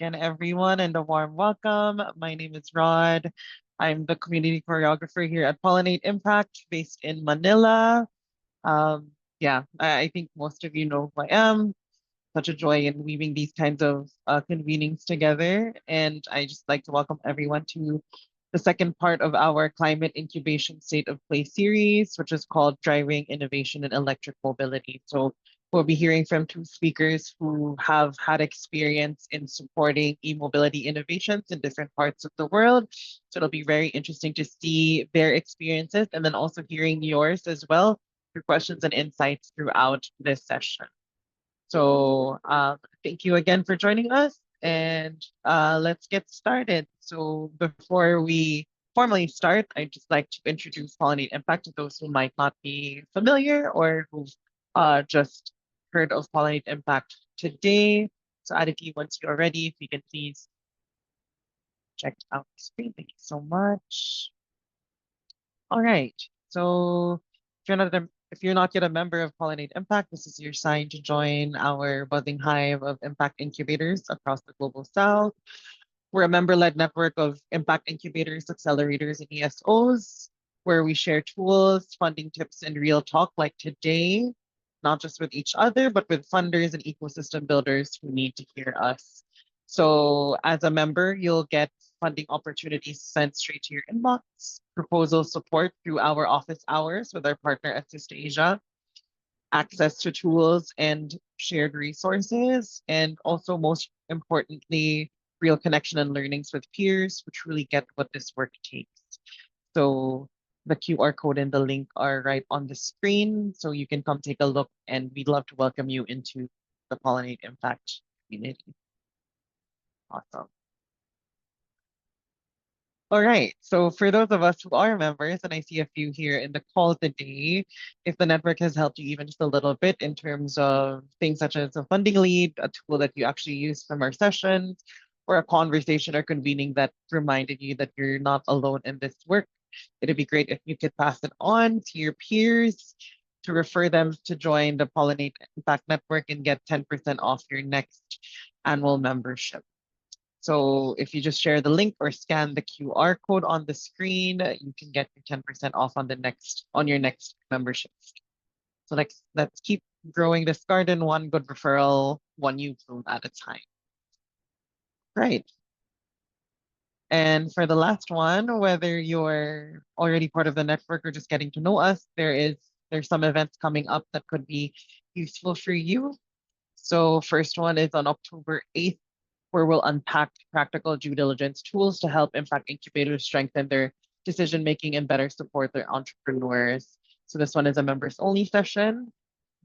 again, everyone, and a warm welcome. My name is Rod. I'm the community choreographer here at Pollinate Impact, based in Manila. Um, I think most of you know who I am. Such a joy in weaving these kinds of convenings together. And I just like to welcome everyone to the second part of our Climate Incubation State of Play series, which is called Driving Innovation in Electric Mobility. So we'll be hearing from two speakers who have had experience in supporting e-mobility innovations in different parts of the world. So it'll be very interesting to see their experiences and then also hearing yours as well through questions and insights throughout this session. So thank you again for joining us, and let's get started. So before we formally start, I'd just like to introduce Pollinate Impact to those who might not be familiar or who've just heard of Pollinate Impact today. So Aditi, once you're ready, if you can please check out the screen. Thank you so much. All right. So if you're not yet a member of Pollinate Impact, this is your sign to join our buzzing hive of impact incubators across the global south. We're a member-led network of impact incubators, accelerators, and ESOs, where we share tools, funding tips, and real talk like today, not just with each other, but with funders and ecosystem builders who need to hear us. So as a member, you'll get funding opportunities sent straight to your inbox, proposal support through our office hours with our partner Assist Asia, access to tools and shared resources, and also most importantly, real connection and learnings with peers who truly get what this work takes. So the QR code and the link are right on the screen, so you can come take a look, and we'd love to welcome you into the Pollinate Impact community. Awesome. All right. So for those of us who are members, and I see a few here in the call today, if the network has helped you even just a little bit in terms of things such as a funding lead, a tool that you actually use from our sessions, or a conversation or convening that reminded you that you're not alone in this work, it'd be great if you could pass it on to your peers to refer them to join the Pollinate Impact Network and get 10% off your next annual membership. So if you just share the link or scan the QR code on the screen, you can get your 10% off on your next membership. So let's keep growing this garden, one good referral, one new bloom at a time. Right. And for the last one, whether you're already part of the network or just getting to know us, there's some events coming up that could be useful for you. So first one is on October 8th, where we'll unpack practical due diligence tools to help impact incubators strengthen their decision making and better support their entrepreneurs. So this one is a members only session.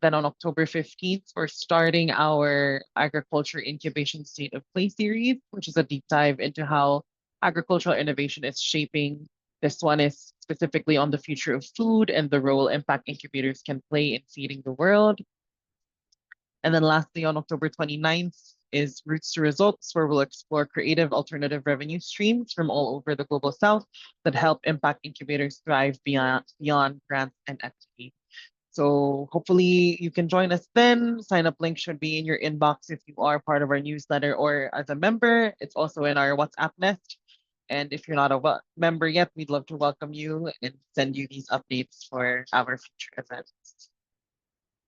Then on October 15th, we're starting our agriculture incubation state of play series, which is a deep dive into how agricultural innovation is shaping. This one is specifically on the future of food and the role impact incubators can play in feeding the world. And then lastly, on October 29th is Roots to Results, where we'll explore creative alternative revenue streams from all over the global south that help impact incubators thrive beyond grants and equity. So hopefully you can join us then. Sign up link should be in your inbox if you are part of our newsletter or as a member. It's also in our WhatsApp nest. And if you're not a member yet, we'd love to welcome you and send you these updates for our future events.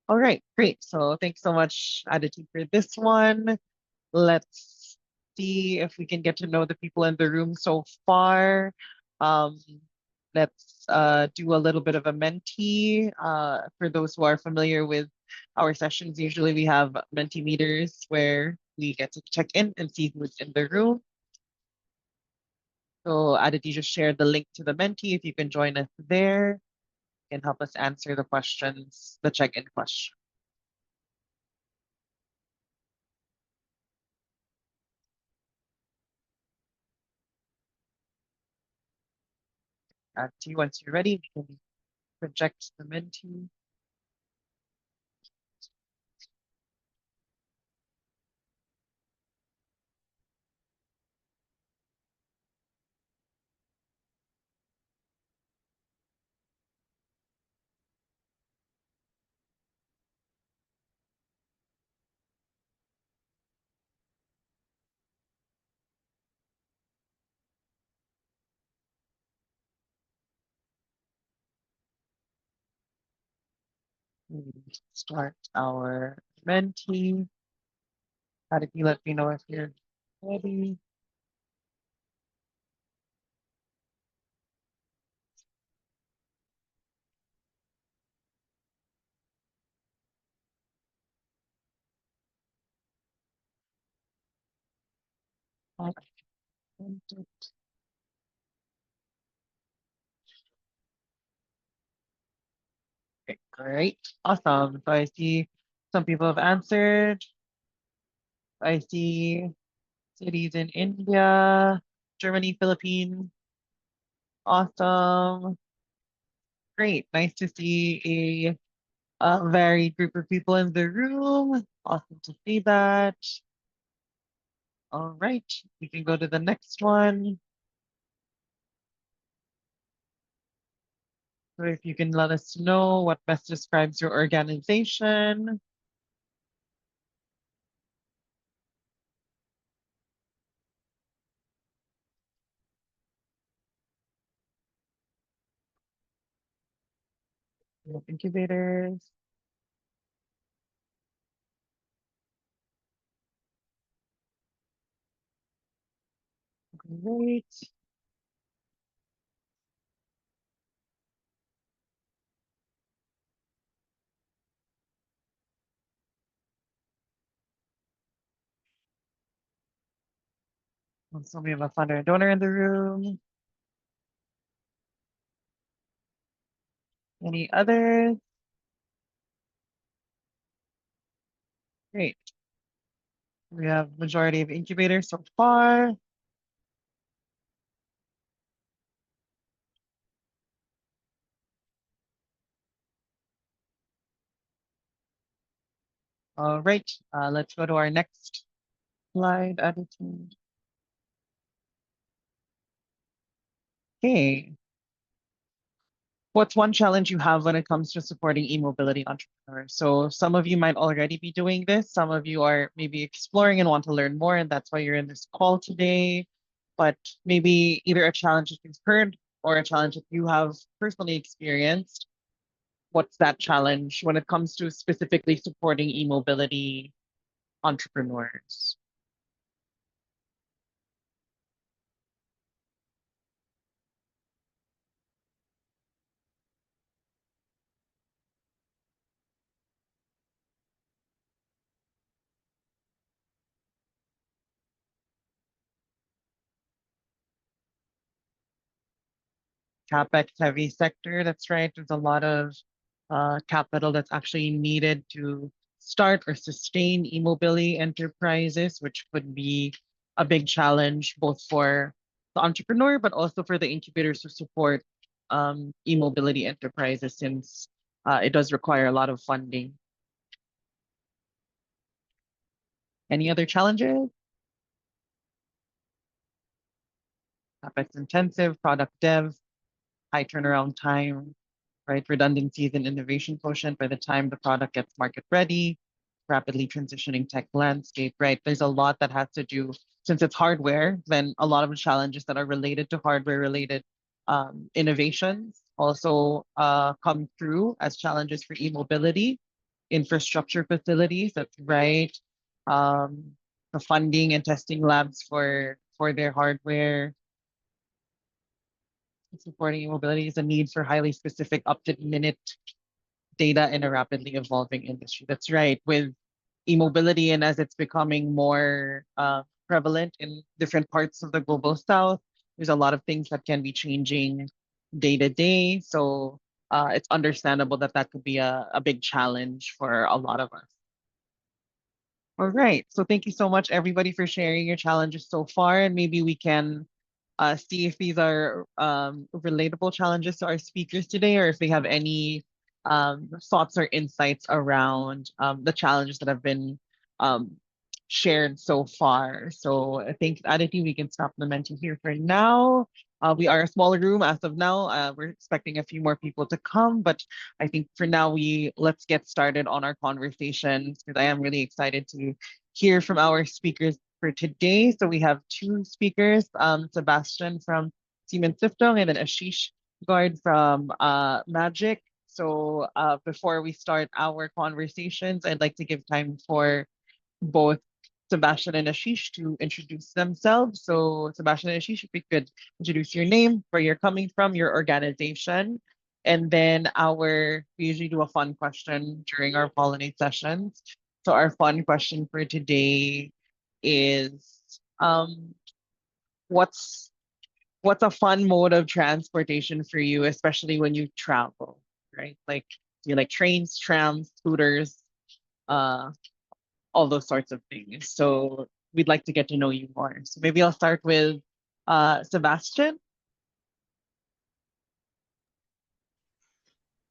All right, great. So thanks so much, Aditi, for this one. Let's see if we can get to know the people in the room so far. Um, let's do a little bit of a Menti. For those who are familiar with our sessions, usually we have Mentimeters where we get to check in and see who's in the room. So Aditi just shared the link to the Menti. If you can join us there, and help us answer the questions, the check-in question. Aditi, once you're ready, we can project the Menti. We start our Menti. How did you let me know if you're ready? Okay, great. Awesome. So I see some people have answered. I see cities in India, Germany, Philippines. Awesome. Great. Nice to see a varied group of people in the room. Awesome to see that. All right. We can go to the next one. So if you can let us know what best describes your organization. Incubators. Great. So we have a funder and donor in the room. Any others? Great. We have majority of incubators so far. All right. Let's go to our next slide. Attitude. Okay. What's one challenge you have when it comes to supporting e-mobility entrepreneurs? So some of you might already be doing this. Some of you are maybe exploring and want to learn more, and that's why you're in this call today. But maybe either a challenge that you've heard or a challenge that you have personally experienced. What's that challenge when it comes to specifically supporting e-mobility entrepreneurs? CapEx heavy sector. That's right. There's a lot of capital that's actually needed to start or sustain e-mobility enterprises, which could be a big challenge both for the entrepreneur, but also for the incubators to support e-mobility enterprises since it does require a lot of funding. Any other challenges? CapEx intensive, product dev, high turnaround time, right? Redundancies and innovation quotient by the time the product gets market ready, rapidly transitioning tech landscape, right? There's a lot that has to do, since it's hardware, then a lot of the challenges that are related to hardware related innovations also come through as challenges for e-mobility, infrastructure facilities, that's right. Um, the funding and testing labs for their hardware, supporting e-mobility is a need for highly specific up-to-minute data in a rapidly evolving industry. That's right. With e-mobility and as it's becoming more prevalent in different parts of the global south, there's a lot of things that can be changing day to day. So it's understandable that that could be a big challenge for a lot of us. All right. So thank you so much, everybody, for sharing your challenges so far. And maybe we can see if these are relatable challenges to our speakers today, or if they have any thoughts or insights around the challenges that have been um, shared so far. So I think, Aditi, we can stop lamenting here for now. We are a smaller room as of now. We're expecting a few more people to come, but I think for now let's get started on our conversations because I am really excited to hear from our speakers for today. So we have two speakers, Sebastian from Siemens Stiftung and then Ashish Garde from Magic. So before we start our conversations, I'd like to give time for both Sebastian and Ashish to introduce themselves. So Sebastian and Ashish, if you could introduce your name, where you're coming from, your organization, and then we usually do a fun question during our pollinate sessions. So our fun question for today is what's what's a fun mode of transportation for you, especially when you travel, right? Like, do you like trains, trams, scooters, uh, all those sorts of things. So we'd like to get to know you more. So maybe I'll start with Sebastian.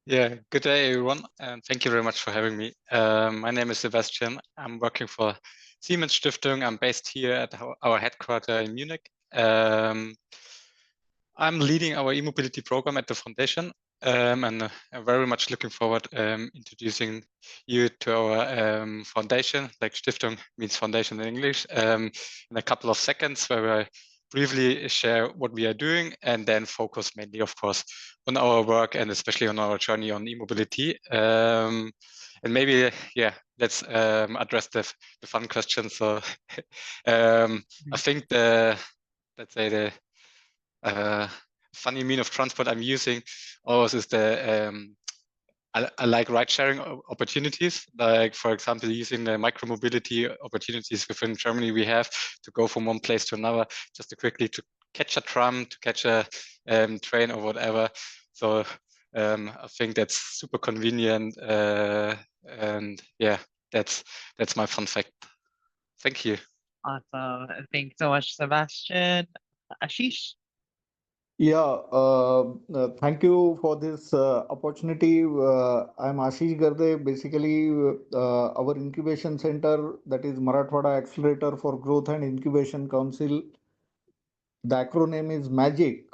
Yeah, good day, everyone, and thank you very much for having me. My name is Sebastian. I'm working for Siemens Stiftung. I'm based here at our headquarters in Munich. I'm leading our e-mobility program at the foundation, and I'm very much looking forward introducing you to our foundation. Like Stiftung means foundation in English. In a couple of seconds, where I briefly share what we are doing, and then focus mainly, of course, on our work and especially on our journey on e-mobility. And maybe, yeah, let's address the fun questions. So, I think let's say the funny mean of transport I'm using always is I like ride sharing opportunities, like for example using the micromobility opportunities within Germany we have to go from one place to another, just to quickly to catch a tram, to catch a train or whatever. So I think that's super convenient, and yeah, that's my fun fact. Thank you. Awesome. Thanks so much, Sebastian. Ashish. Yeah, thank you for this opportunity. I'm Ashish Garde. Basically, our incubation center, that is Marathwada Accelerator for Growth and Incubation Council, the acronym is MAGIC.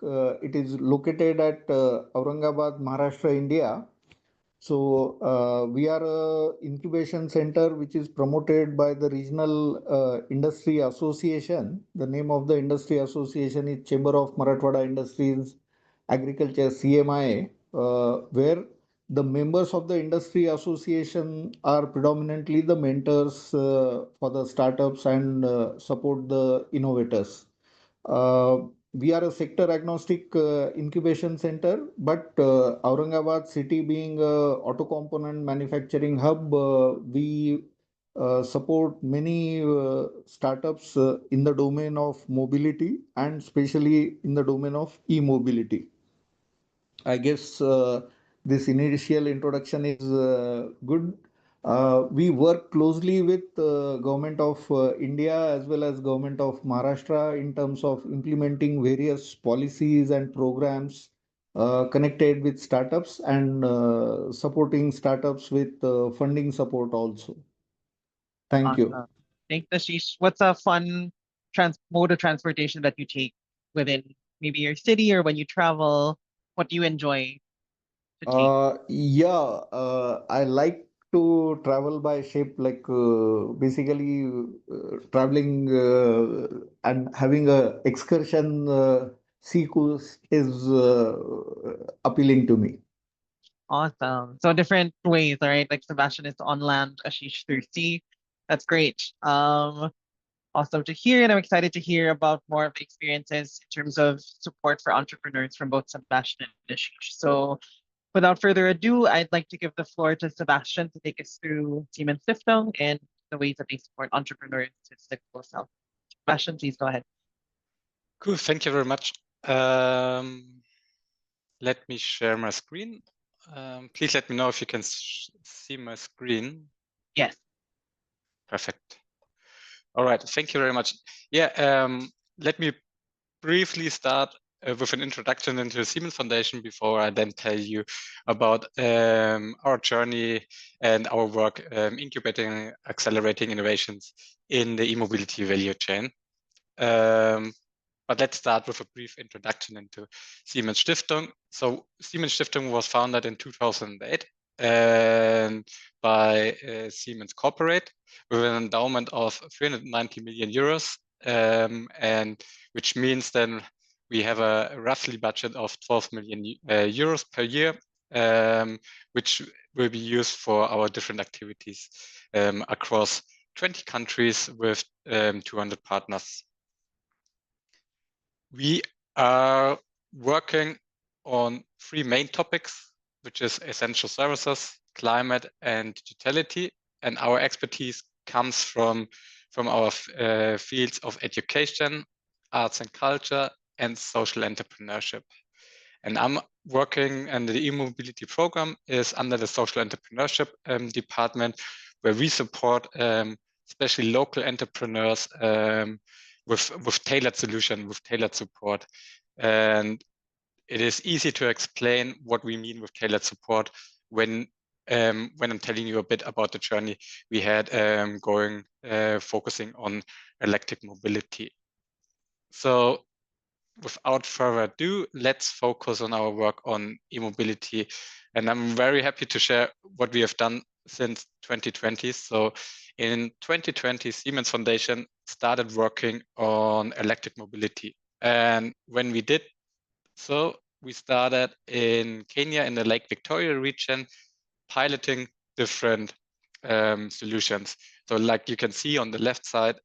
It is located at Aurangabad, Maharashtra, India. So we are a incubation center which is promoted by the Regional Industry Association. The name of the industry association is Chamber of Marathwada Industries Agriculture, CMI, where the members of the industry association are predominantly the mentors for the startups and support the innovators. Uh, we are a sector agnostic incubation center, but Aurangabad city being a auto component manufacturing hub, we support many startups in the domain of mobility and especially in the domain of e-mobility. I guess this initial introduction is good. We work closely with government of India as well as government of Maharashtra in terms of implementing various policies and programs connected with startups and supporting startups with funding support also. Thank you. Awesome. Thanks, Ashish. What's a fun mode of transportation that you take within maybe your city or when you travel? What do you enjoy to take? I like to travel by ship, like basically traveling and having a excursion sea cruise is appealing to me. Awesome. So different ways, all right? Like Sebastian is on land, Ashish through sea. That's great. Awesome to hear, and I'm excited to hear about more of the experiences in terms of support for entrepreneurs from both Sebastian and Ashish. So without further ado, I'd like to give the floor to Sebastian to take us through Siemens Stiftung and the ways that they support entrepreneurs to successful self. Sebastian, please go ahead. Cool. Thank you very much. Let me share my screen. Please let me know if you can see my screen. Yes. Perfect. All right. Thank you very much. Yeah. Let me briefly start with an introduction into the Siemens Foundation before I then tell you about our journey and our work incubating, accelerating innovations in the e-mobility value chain. But let's start with a brief introduction into Siemens Stiftung. So Siemens Stiftung was founded in 2008 and by Siemens Corporate with an endowment of 390 million euros, and which means then we have a roughly budget of 12 million euros per year which will be used for our different activities across 20 countries with 200 partners. We are working on 3 main topics, which is essential services, climate, and utility. And our expertise comes from our fields of education, arts and culture, and social entrepreneurship. And I'm working, and the e-mobility program is under the social entrepreneurship department, where we support especially local entrepreneurs with tailored solution, with tailored support. And it is easy to explain what we mean with tailored support when I'm telling you a bit about the journey we had focusing on electric mobility. So without further ado, let's focus on our work on e-mobility. And I'm very happy to share what we have done since 2020. So in 2020, Siemens Foundation started working on electric mobility. And when we did so, we started in Kenya in the Lake Victoria region, piloting different solutions. So like you can see on the left side,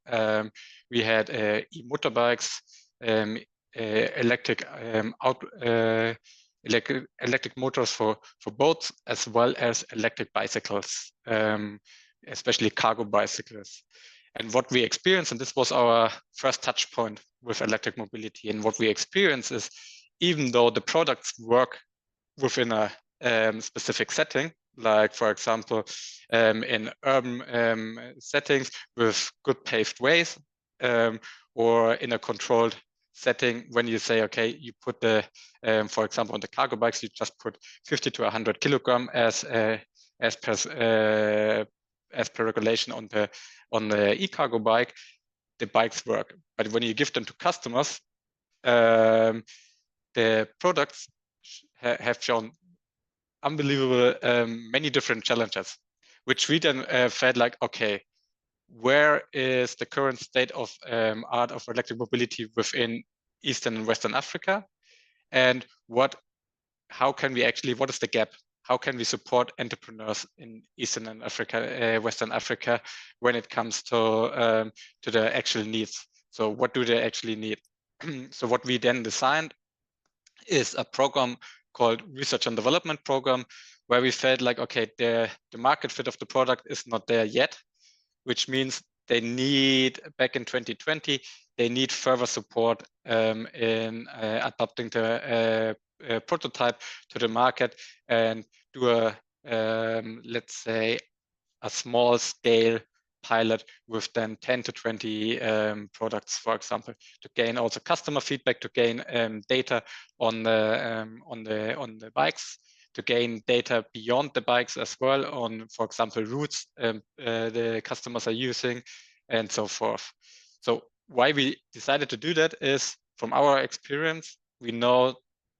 we had e-motorbikes, electric motors for boats, as well as electric bicycles, especially cargo bicycles. And what we experienced, and this was our first touch point with electric mobility, and what we experienced is, even though the products work within a specific setting, like for example, in urban settings with good paved ways, or in a controlled setting, when you say, okay, you put the, for example, on the cargo bikes, you just put 50 to 100 kilogram as per regulation on the e-cargo bike, the bikes work. But when you give them to customers, the products have shown unbelievable many different challenges, which we then felt like, okay, where is the current state of art of electric mobility within Eastern and Western Africa, and how can we actually, what is the gap? How can we support entrepreneurs in Eastern and Western Africa when it comes to the actual needs? So what do they actually need? So what we then designed is a program called Research and Development Program, where we felt like, okay, the market fit of the product is not there yet, which means they need, back in 2020, they need further support in adapting the prototype to the market and do a, let's say, a small scale pilot with then 10 to 20 products, for example, to gain also customer feedback, to gain data on the bikes, to gain data beyond the bikes as well on, for example, routes the customers are using, and so forth. So why we decided to do that is, from our experience, we know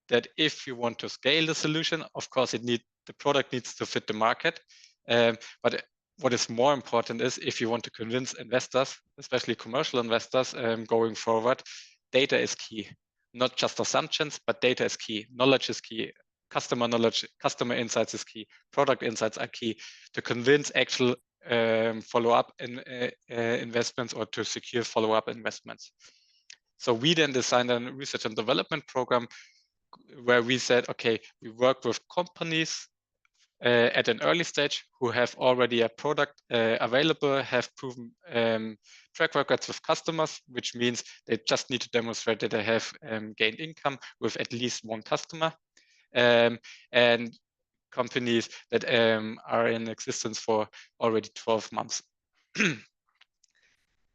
that if you want to scale the solution, of course, the product needs to fit the market. But what is more important is, if you want to convince investors, especially commercial investors, going forward, data is key. Not just assumptions, but data is key. Knowledge is key. Customer knowledge, customer insights is key. Product insights are key to convince actual follow-up investments, or to secure follow-up investments. So we then designed a research and development program where we said, okay, we work with companies at an early stage who have already a product available, have proven track records with customers, which means they just need to demonstrate that they have gained income with at least one customer, and companies that are in existence for already 12 months.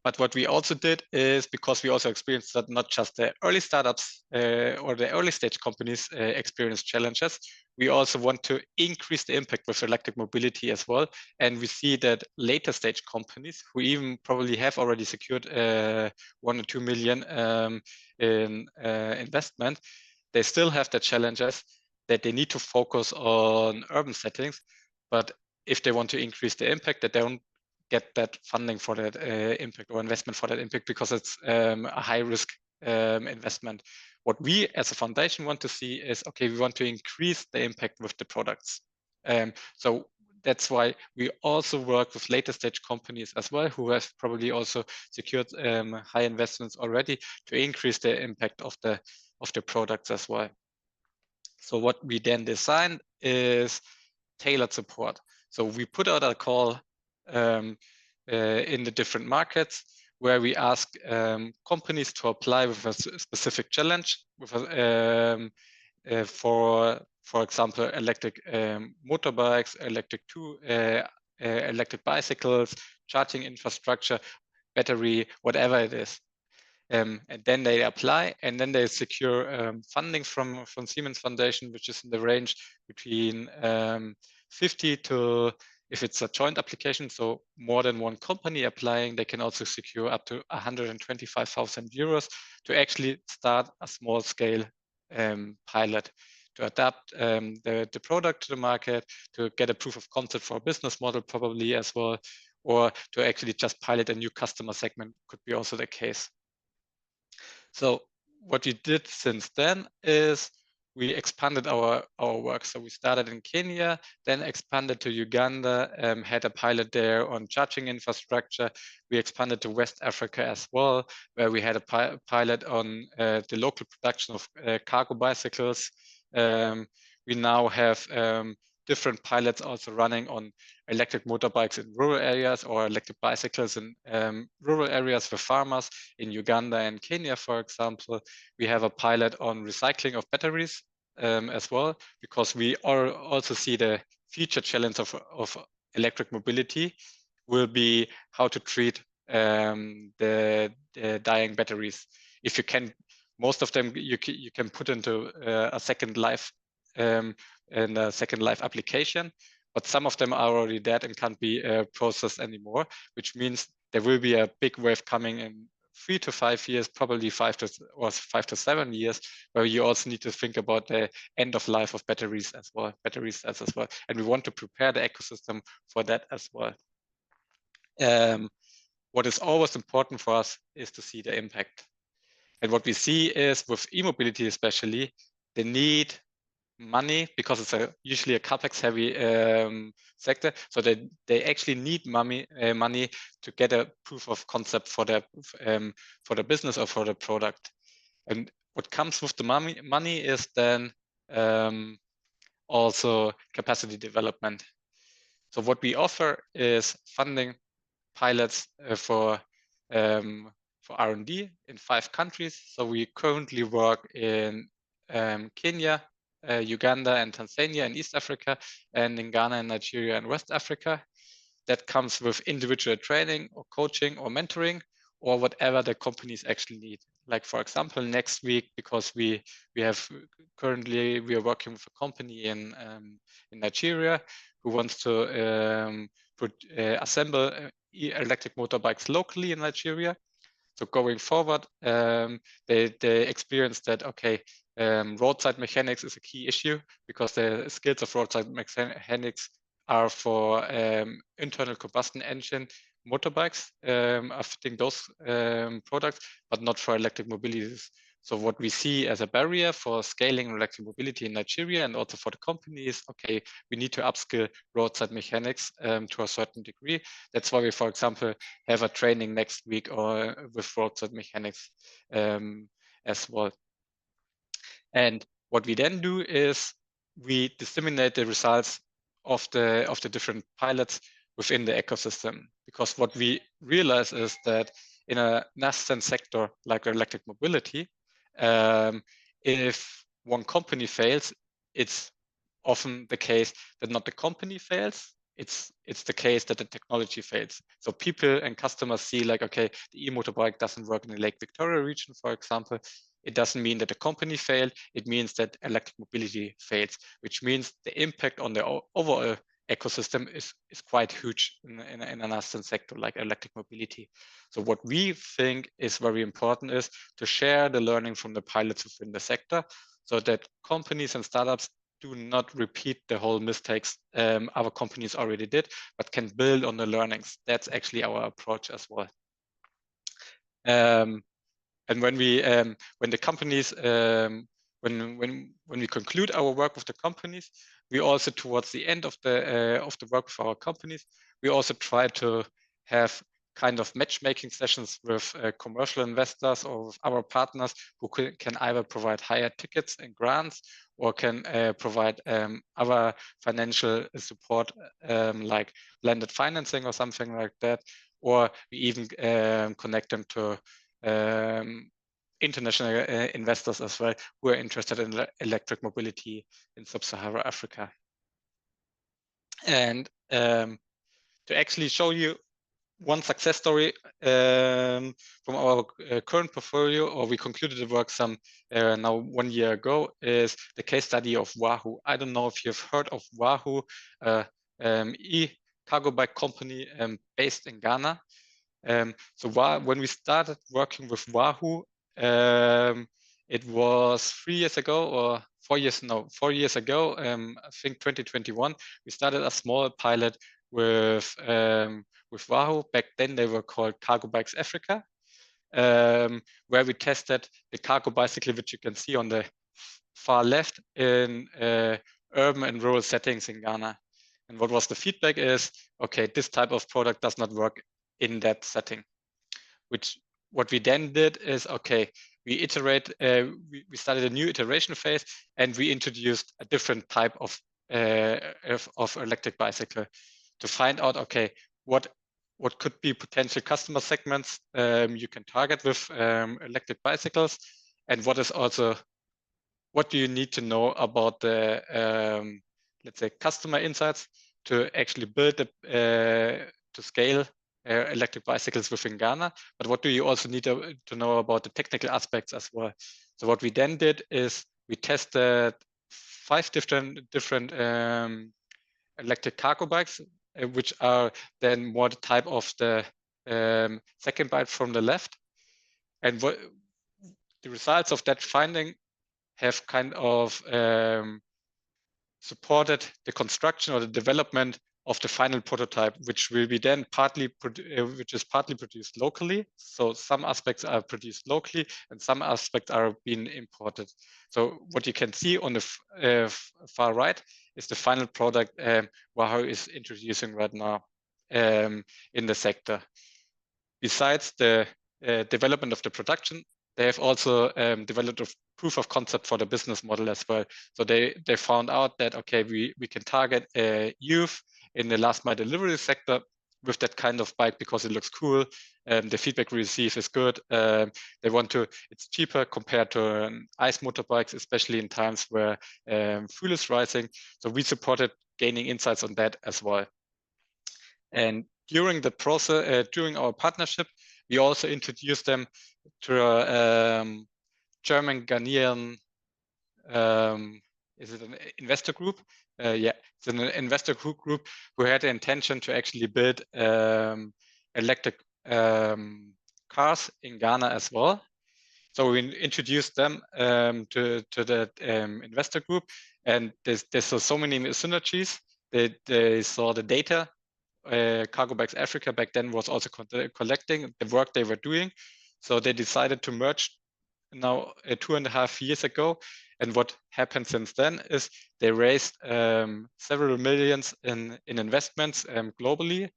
But what we also did is, because we also experienced that not just the early startups or the early stage companies experience challenges, we also want to increase the impact with electric mobility as well. And we see that later stage companies who even probably have already secured 1 or 2 million in investment, they still have the challenges that they need to focus on urban settings. But if they want to increase the impact, they don't get that funding for that impact, or investment for that impact, because it's a high risk investment. What we as a foundation want to see is, okay, we want to increase the impact with the products. So that's why we also work with later stage companies as well, who have probably also secured high investments already to increase the impact of the products as well. So what we then designed is tailored support. So we put out a call in the different markets where we ask companies to apply with a specific challenge with a, for example, electric motorbikes, electric bicycles, charging infrastructure, battery, whatever it is. And then they apply, and then they secure funding from Siemens Foundation, which is in the range between 50 to, if it's a joint application, so more than one company applying, they can also secure up to 125,000 euros to actually start a small scale pilot, to adapt the product to the market, to get a proof of concept for a business model probably as well, or to actually just pilot a new customer segment could be also the case. So what we did since then is we expanded our work. So we started in Kenya, then expanded to Uganda, had a pilot there on charging infrastructure. We expanded to West Africa as well, where we had a pilot on the local production of cargo bicycles. We now have different pilots also running on electric motorbikes in rural areas or electric bicycles in rural areas for farmers in Uganda and Kenya, for example. We have a pilot on recycling of batteries as well, because we also see the future challenge of electric mobility will be how to treat the dying batteries. If you can, most of them you can put into a second life and a second life application, but some of them are already dead and can't be processed anymore, which means there will be a big wave coming in 3 to 5 years, probably 5 to 7 years, where you also need to think about the end of life of batteries as well, battery cells as well. And we want to prepare the ecosystem for that as well. What is always important for us is to see the impact. And what we see is with e-mobility especially, they need money because it's usually a capex heavy sector. So they actually need money to get a proof of concept for the business or for the product. And what comes with the money is then also capacity development. So what we offer is funding pilots for R&D in 5 countries. So we currently work in Kenya, Uganda and Tanzania in East Africa, and in Ghana and Nigeria and West Africa. That comes with individual training or coaching or mentoring or whatever the companies actually need. Like for example, next week, because we are working with a company in Nigeria who wants to assemble electric motorbikes locally in Nigeria. So going forward, they experienced that, okay, roadside mechanics is a key issue because the skills of roadside mechanics are for internal combustion engine motorbikes, are fitting those products, but not for electric mobility. So what we see as a barrier for scaling electric mobility in Nigeria and also for the companies, okay, we need to upskill roadside mechanics to a certain degree. That's why we, for example, have a training next week or with roadside mechanics as well. And what we then do is we disseminate the results of the different pilots within the ecosystem, because what we realize is that in a nascent sector like electric mobility, if one company fails, it's often the case that not the company fails, it's the case that the technology fails. So people and customers see like, okay, the e-motorbike doesn't work in the Lake Victoria region, for example. It doesn't mean that the company failed. It means that electric mobility fails, which means the impact on the overall ecosystem is quite huge in a nascent sector like electric mobility. So what we think is very important is to share the learning from the pilots within the sector so that companies and startups do not repeat the whole mistakes our companies already did, but can build on the learnings. That's actually our approach as well. And when the companies when we conclude our work with the companies, we also towards the end of the work with our companies, we also try to have kind of matchmaking sessions with commercial investors or with our partners who can either provide higher tickets and grants or can provide other financial support like blended financing or something like that, or we even connect them to international investors as well who are interested in electric mobility in sub-Saharan Africa. And to actually show you one success story from our current portfolio, or we concluded the work some now 1 year ago, is the case study of Wahoo. I don't know if you've heard of Wahoo, e-cargo bike company based in Ghana. So when we started working with Wahoo, it was 3 years ago or 4 years, no, 4 years ago, I think 2021, we started a small pilot with Wahoo. Back then they were called Cargo Bikes Africa, where we tested the cargo bicycle, which you can see on the far left, in urban and rural settings in Ghana. And what was the feedback is, okay, this type of product does not work in that setting. What we then did is, okay, we we started a new iteration phase, and we introduced a different type of electric bicycle to find out, okay, what could be potential customer segments you can target with electric bicycles, and what do you need to know about the let's say customer insights to actually build to scale electric bicycles within Ghana, but what do you also need to know about the technical aspects as well. So what we then did is we tested 5 different electric cargo bikes, which are then more the type of the second bike from the left. And what the results of that finding have kind of supported the construction or the development of the final prototype, which will be then partly produced locally. So some aspects are produced locally and some aspects are being imported. So what you can see on the far right is the final product Wahoo is introducing right now in the sector. Besides the development of the production, they have also developed a proof of concept for the business model as well. So they found out that, okay, we can target youth in the last mile delivery sector with that kind of bike because it looks cool. The feedback we receive is good. It's cheaper compared to ICE motorbikes, especially in times where fuel is rising. So we supported gaining insights on that as well. And during the process, during our partnership, we also introduced them to a German Ghanaian, is it an investor group? Yeah, it's an investor group who had the intention to actually build electric cars in Ghana as well. So we introduced them to the investor group, and they saw so many synergies. They saw the data. Cargo Bikes Africa back then was also collecting the work they were doing. So they decided to merge now 2.5 years ago. And what happened since then is they raised several millions in investments globally,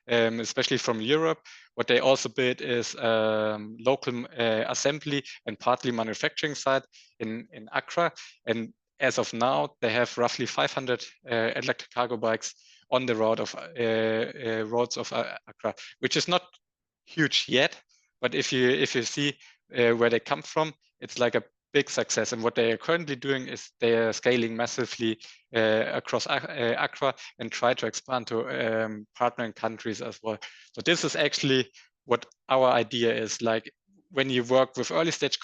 especially from Europe. What they also built is local assembly and partly manufacturing site in Accra. And as of now, they have roughly 500 electric cargo bikes on the roads of Accra, which is not huge yet. But if you see where they come from, it's like a big success. And what they are currently doing is they are scaling massively across Accra and try to expand to partnering countries as well. So this is actually what our idea is. Like when you work with early stage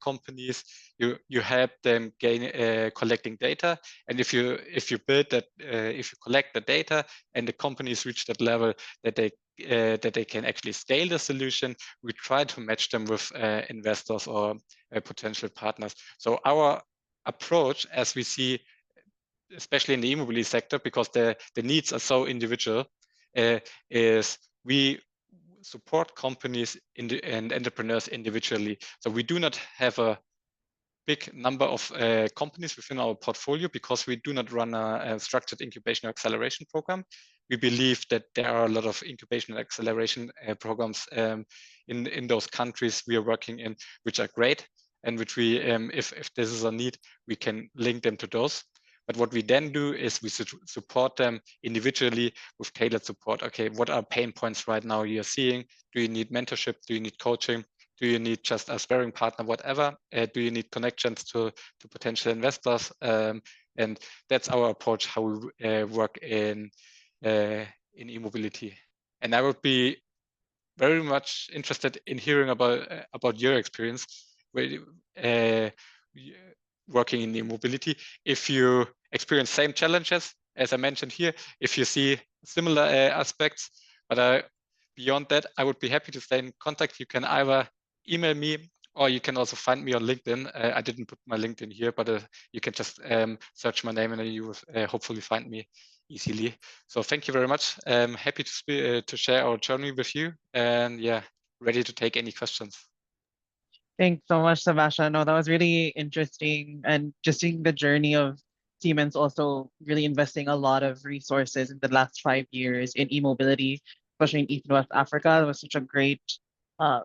companies, you help them gain collecting data, and if you build that, if you collect the data and the companies reach that level that they can actually scale the solution, we try to match them with investors or potential partners. So our approach, as we see, especially in the e-mobility sector, because the needs are so individual, is support companies and entrepreneurs individually. So we do not have a big number of companies within our portfolio because we do not run a structured incubation or acceleration program. We believe that there are a lot of incubation and acceleration programs in those countries we are working in, which are great, and which we, if this is a need, we can link them to those. But what we then do is we support them individually with tailored support. Okay, what are pain points right now you're seeing? Do you need mentorship? Do you need coaching? Do you need just a sparring partner, whatever? Do you need connections to potential investors? And that's our approach, how we work in e-mobility. And I would be very much interested in hearing about your experience working in e-mobility. If you experience same challenges, as I mentioned here, if you see similar aspects, but beyond that, I would be happy to stay in contact. You can either email me or you can also find me on LinkedIn. I didn't put my LinkedIn here, but you can just search my name and you will hopefully find me easily. So thank you very much. Happy to share our journey with you, and yeah, ready to take any questions. Thanks so much, Sebastian. No, that was really interesting. And just seeing the journey of Siemens also really investing a lot of resources in the last 5 years in e-mobility, especially in East and West Africa. It was such a great uh,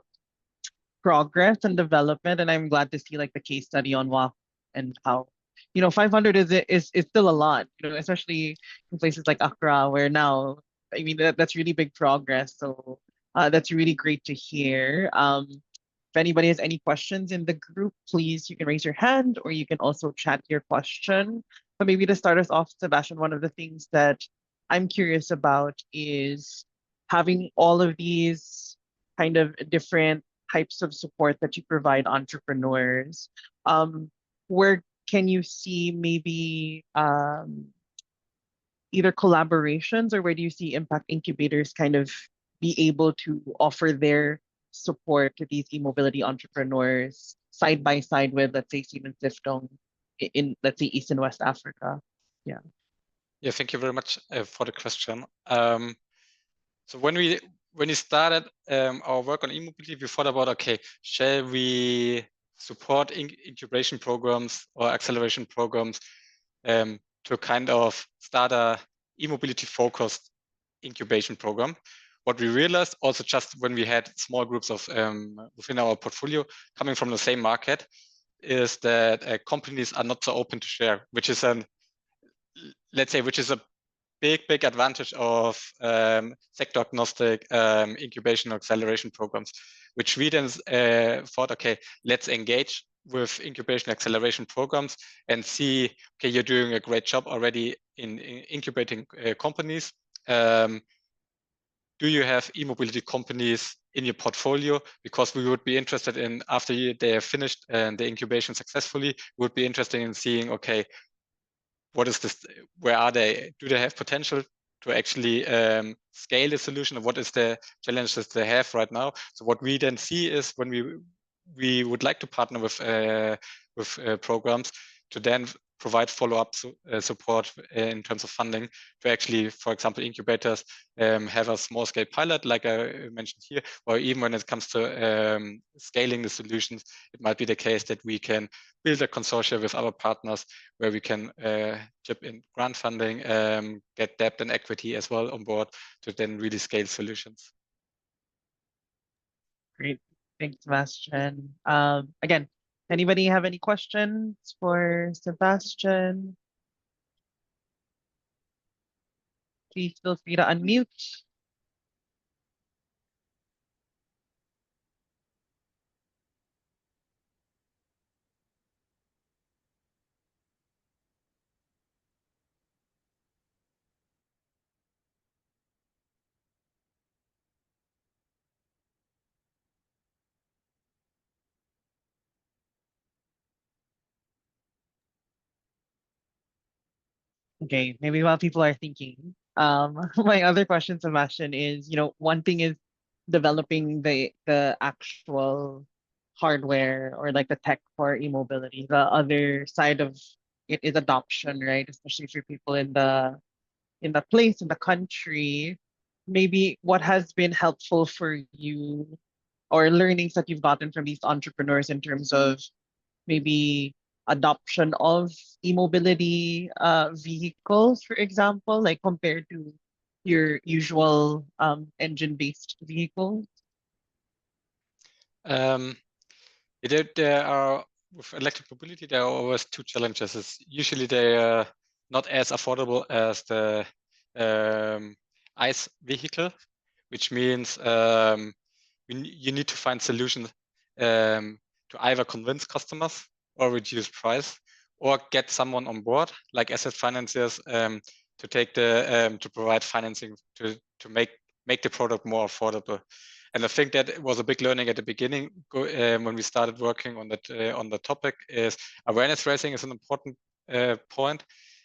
progress and development. And I'm glad to see like the case study on WAF and how, 500 is still a lot, especially in places like Accra, where now, I mean, that's really big progress. So that's really great to hear. If anybody has any questions in the group, please, you can raise your hand or you can also chat your question. But maybe to start us off, Sebastian, one of the things that I'm curious about is having all of these kind of different types of support that you provide entrepreneurs. Where can you see maybe either collaborations, or where do you see impact incubators kind of be able to offer their support to these e-mobility entrepreneurs side by side with, let's say, Siemens Stiftung in, let's say, East and West Africa? Yeah. Yeah, thank you very much for the question. So when we started our work on e-mobility, we thought about, okay, shall we support incubation programs or acceleration programs to kind of start a e-mobility focused incubation program. What we realized also just when we had small groups of within our portfolio coming from the same market is that companies are not so open to share, which is let's say, which is a big advantage of sector agnostic incubation or acceleration programs, which we then thought, okay, let's engage with incubation acceleration programs and see, okay, you're doing a great job already in incubating companies. Do you have e-mobility companies in your portfolio? Because we would be interested in, after they have finished the incubation successfully, we would be interested in seeing, okay, what is this? Where are they? Do they have potential to actually scale the solution? What is the challenges they have right now? So what we then see is when we would like to partner with programs to then provide follow-up support in terms of funding to actually, for example, incubators have a small-scale pilot, like I mentioned here, or even when it comes to scaling the solutions, it might be the case that we can build a consortia with other partners where we can chip in grant funding, get debt and equity as well on board to then really scale solutions. Great. Thanks, Sebastian. Again, anybody have any questions for Sebastian? Please feel free to unmute. Okay, maybe while people are thinking, my other question, Sebastian, is, one thing is developing the actual hardware or like the tech for e-mobility. The other side of it is adoption, right? Especially for people in the place, in the country. maybe what has been helpful for you or learnings that you've gotten from these entrepreneurs in terms of maybe adoption of e-mobility vehicles, for example, like compared to your usual engine-based vehicles? There are, with electric mobility, there are always two challenges. Usually they are not as affordable as the ICE vehicle, which means you need to find solutions to either convince customers or reduce price, or get someone on board, like asset financiers, to take the to provide financing to make the product more affordable. And I think that was a big learning at the beginning when we started working on that on the topic. Is awareness raising is an important point.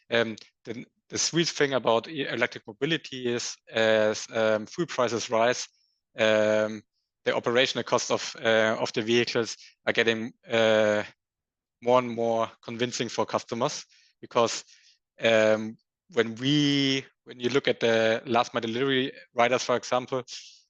The sweet thing about electric mobility is as fuel prices rise, the operational costs of the vehicles are getting more and more convincing for customers, because when you look at the last mile delivery riders, for example,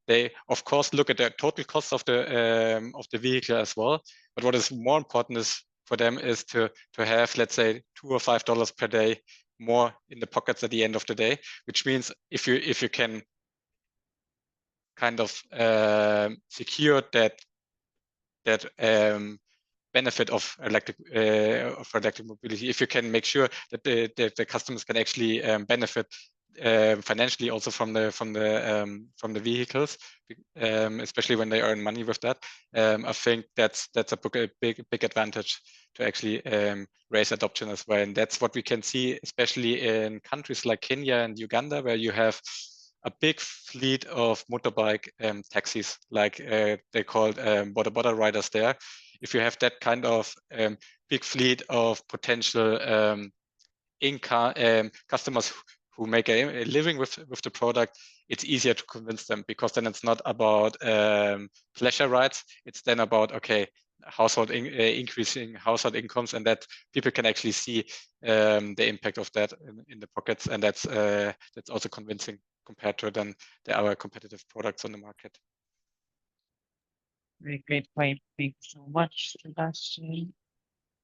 they of course look at the total cost of the vehicle as well. But what is more important is for them is to have, let's say, $2 or $5 per day more in the pockets at the end of the day, which means if you can kind of secure that benefit of electric mobility, if you can make sure that the customers can actually benefit financially also from the vehicles, especially when they earn money with that. I think that's a big advantage to actually raise adoption as well. And that's what we can see, especially in countries like Kenya and Uganda, where you have a big fleet of motorbike taxis, like they called border riders there. If you have that kind of big fleet of potential income customers who make a living with the product, it's easier to convince them, because then it's not about pleasure rides. It's then about, okay, increasing household incomes, and that people can actually see the impact of that in the pockets, and that's also convincing compared to then the other competitive products on the market. Very great point. Thank you so much, Sebastian.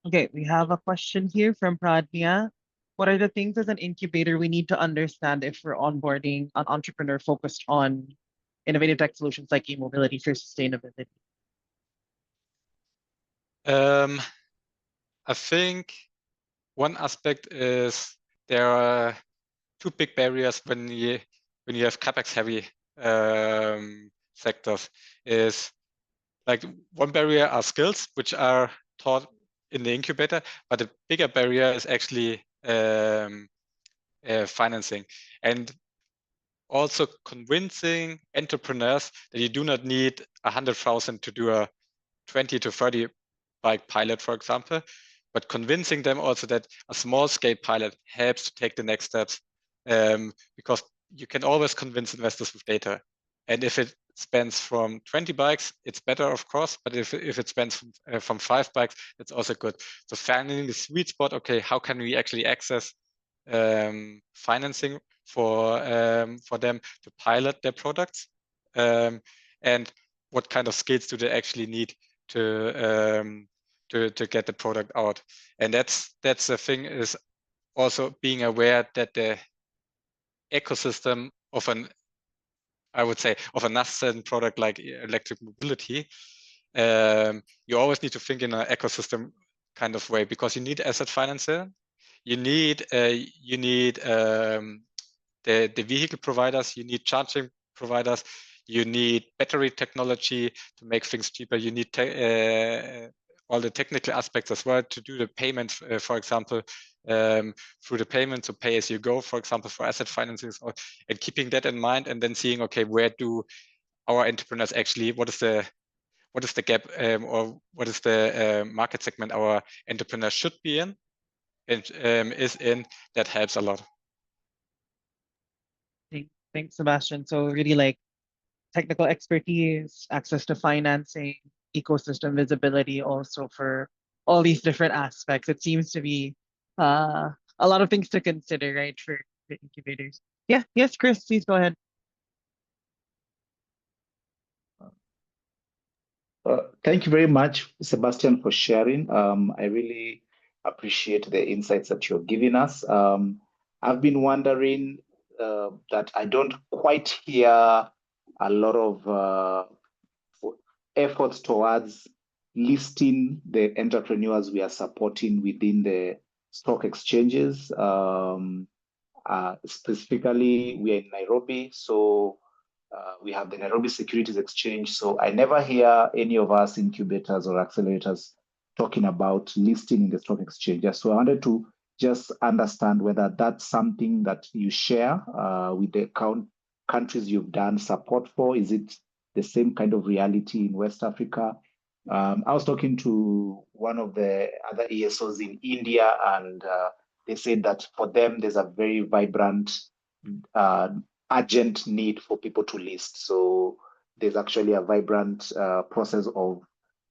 Okay, we have a question here from Pradnya. What are the things as an incubator we need to understand if we're onboarding an entrepreneur focused on innovative tech solutions like e-mobility for sustainability? I think one aspect is there are two big barriers when you have capex heavy sectors. Is like one barrier are skills, which are taught in the incubator, but the bigger barrier is actually financing, and also convincing entrepreneurs that you do not need 100,000 to do a 20 to 30 bike pilot, for example, but convincing them also that a small scale pilot helps to take the next steps, because you can always convince investors with data. And if it spends from 20 bikes, it's better, of course, but if it spends from 5 bikes, it's also good. So finding the sweet spot, okay, how can we actually access financing for them to pilot their products, and what kind of skills do they actually need to get the product out. And that's the thing, is also being aware that the ecosystem of a nascent product like electric mobility, you always need to think in an ecosystem kind of way, because you need asset financer, you need the vehicle providers, you need charging providers, you need battery technology to make things cheaper, you need all the technical aspects as well to do the payments, for example, through the payment to pay as you go, for example, for asset financing, and keeping that in mind, and then seeing, okay, where do our entrepreneurs actually, what is the gap, or what is the market segment our entrepreneurs should be in, and is in, that helps a lot. Thanks, Sebastian. So really like technical expertise, access to financing, ecosystem visibility also for all these different aspects. It seems to be a lot of things to consider, right, for incubators. Yeah, yes, Chris, please go ahead. Thank you very much, Sebastian, for sharing. I really appreciate the insights that you're giving us. I've been wondering that I don't quite hear a lot of efforts towards listing the entrepreneurs we are supporting within the stock exchanges. Specifically, we are in Nairobi, so we have the Nairobi Securities Exchange. So I never hear any of us incubators or accelerators talking about listing in the stock exchange. So I wanted to just understand whether that's something that you share with the countries you've done support for. Is it the same kind of reality in West Africa? I was talking to one of the other ESOs in India, and they said that for them, there's a very vibrant, urgent need for people to list. So there's actually a vibrant process of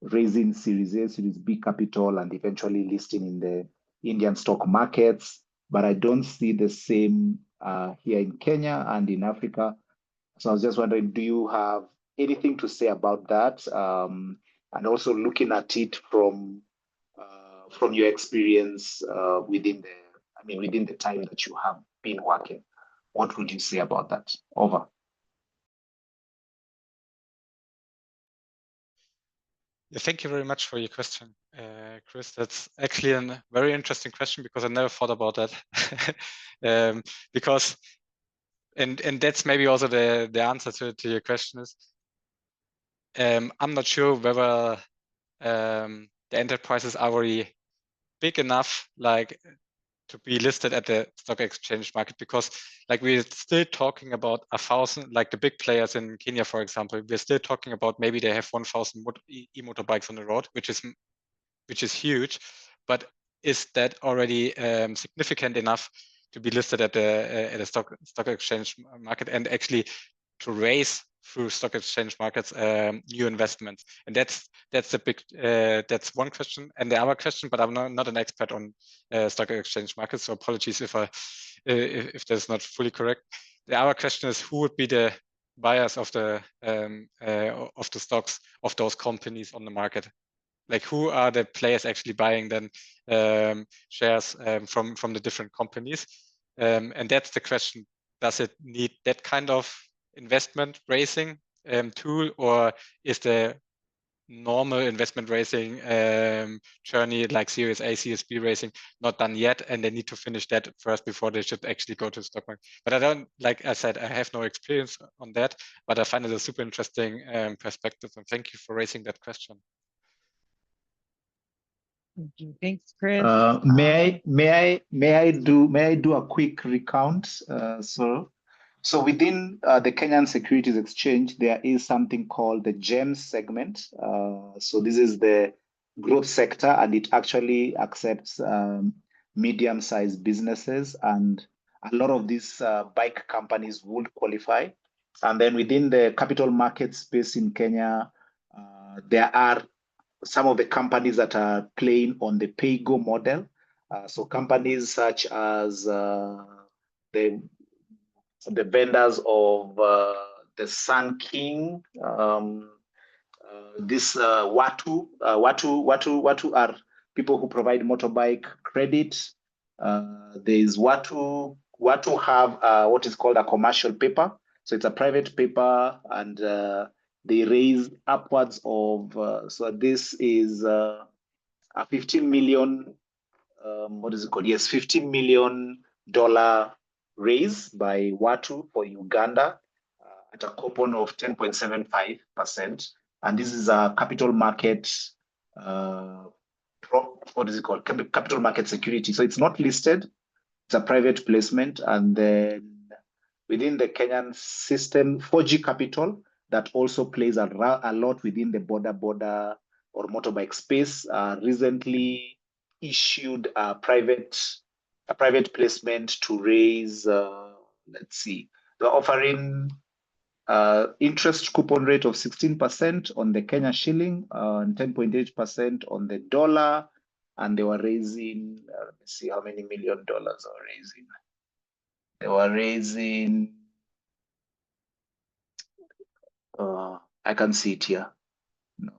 raising Series A, Series B capital, and eventually listing in the Indian stock markets. But I don't see the same here in Kenya and in Africa. So I was just wondering, do you have anything to say about that? And also looking at it from your experience within the time that you have been working, what would you say about that? Over. Yeah, thank you very much for your question, Chris. That's actually a very interesting question because I never thought about that. Because and that's maybe also the answer to your question is I'm not sure whether the enterprises are already big enough like to be listed at the stock exchange market, because like we're still talking about 1,000, like the big players in Kenya, for example, we're still talking about maybe they have 1,000 e-motorbikes on the road, which is huge, but is that already significant enough to be listed at the stock exchange market and actually to raise through stock exchange markets new investments? And that's the big that's one question. And the other question, but I'm not an expert on stock exchange markets, so apologies if that's not fully correct. The other question is, who would be the buyers of the stocks of those companies on the market? Like, who are the players actually buying then shares from the different companies? And that's the question. Does it need that kind of investment raising tool, or is the normal investment raising journey like Series A, Series B raising not done yet, and they need to finish that first before they should actually go to the stock market? But I don't, like I said, I have no experience on that, but I find it a super interesting perspective, and thank you for raising that question. Thank you. Thanks, Chris. May I do a quick recount, So within the Kenyan Securities Exchange, there is something called the GEMS segment. So this is the growth sector, and it actually accepts medium-sized businesses, and a lot of these bike companies would qualify. And then within the capital market space in Kenya, there are some of the companies that are playing on the pay-go model. So companies such as the vendors of the Sun King, Watu are people who provide motorbike credit. There's Watu have what is called a commercial paper. So it's a private paper, and they raise upwards of, so this is a 15 million, what is it called? Yes, $15 million raise by Watu for Uganda at a coupon of 10.75%. And this is a capital market, what is it called? Capital market security. So it's not listed, it's a private placement. And then within the Kenyan system, 4G Capital, that also plays a lot within the border or motorbike space, recently issued a private placement to raise, let's see, they're offering interest coupon rate of 16% on the Kenya shilling and 10.8% on the dollar. And they were raising, let me see how many $1 million they were raising. They were raising, I can see it here. No,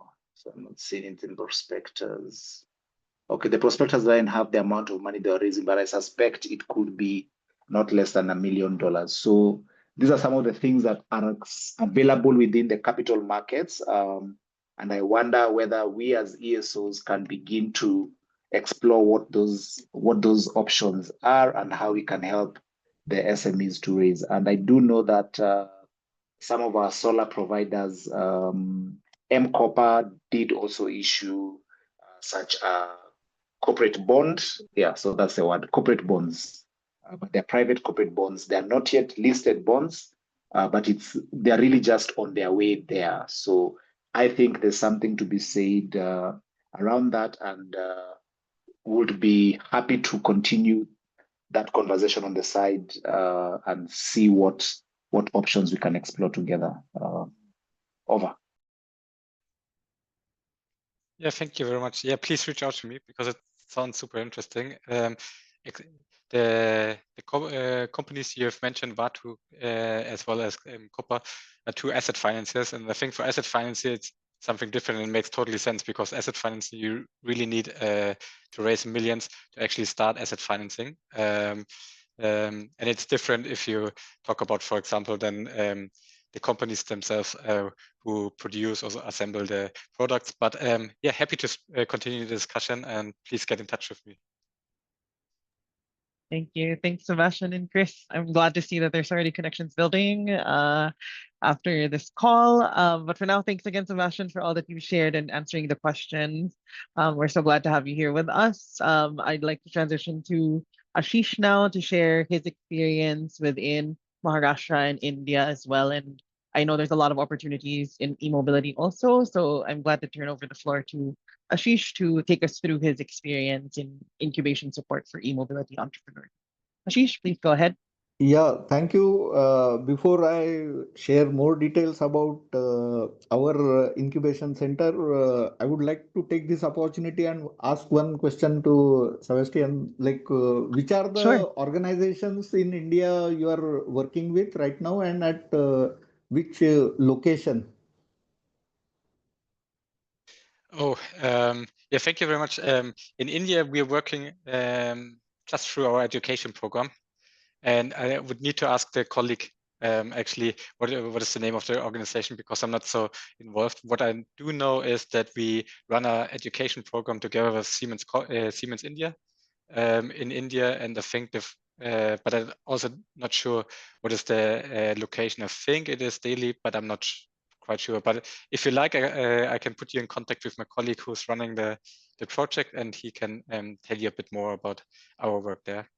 I'm not seeing it in prospectus. Okay, the prospectus doesn't have the amount of money they're raising, but I suspect it could be not less than $1 million. So these are some of the things that are available within the capital markets. And I wonder whether we as ESOs can begin to explore what those options are and how we can help the SMEs to raise. And I do know that some of our solar providers, M-Copper did also issue such a corporate bond. Yeah, so that's the word, corporate bonds. But they're private corporate bonds. They're not yet listed bonds, but they're really just on their way there. So I think there's something to be said around that, and would be happy to continue that conversation on the side and see what options we can explore together. Over. Yeah, thank you very much. Yeah, please reach out to me because it sounds super interesting. The companies you have mentioned, Vatu, as well as Copper, are two asset financiers. And I think for asset financier, it's something different and it makes totally sense because asset financing, you really need to raise millions to actually start asset financing. And it's different if you talk about, for example, then the companies themselves who produce or assemble the products. But yeah, happy to continue the discussion and please get in touch with me. Thank you. Thanks, Sebastian and Chris. I'm glad to see that there's already connections building after this call. But for now, thanks again, Sebastian, for all that you've shared and answering the questions. We're so glad to have you here with us. I'd like to transition to Ashish now to share his experience within Maharashtra and India as well. And I know there's a lot of opportunities in e-mobility also. So I'm glad to turn over the floor to Ashish to take us through his experience in incubation support for e-mobility entrepreneurs. Ashish, please go ahead. Yeah, thank you. Before I share more details about our incubation center, I would like to take this opportunity and ask one question to Sebastian. Like, which are the Sure. organizations in India you are working with right now, and at which location? Oh, yeah, thank you very much. In India, we are working just through our education program. And I would need to ask the colleague actually what is the name of the organization, because I'm not so involved. What I do know is that we run an education program together with Siemens India in India, and I think but I'm also not sure what is the location. I think it is Delhi, but I'm not quite sure. But if you like, I can put you in contact with my colleague who's running the project, and he can tell you a bit more about our work there.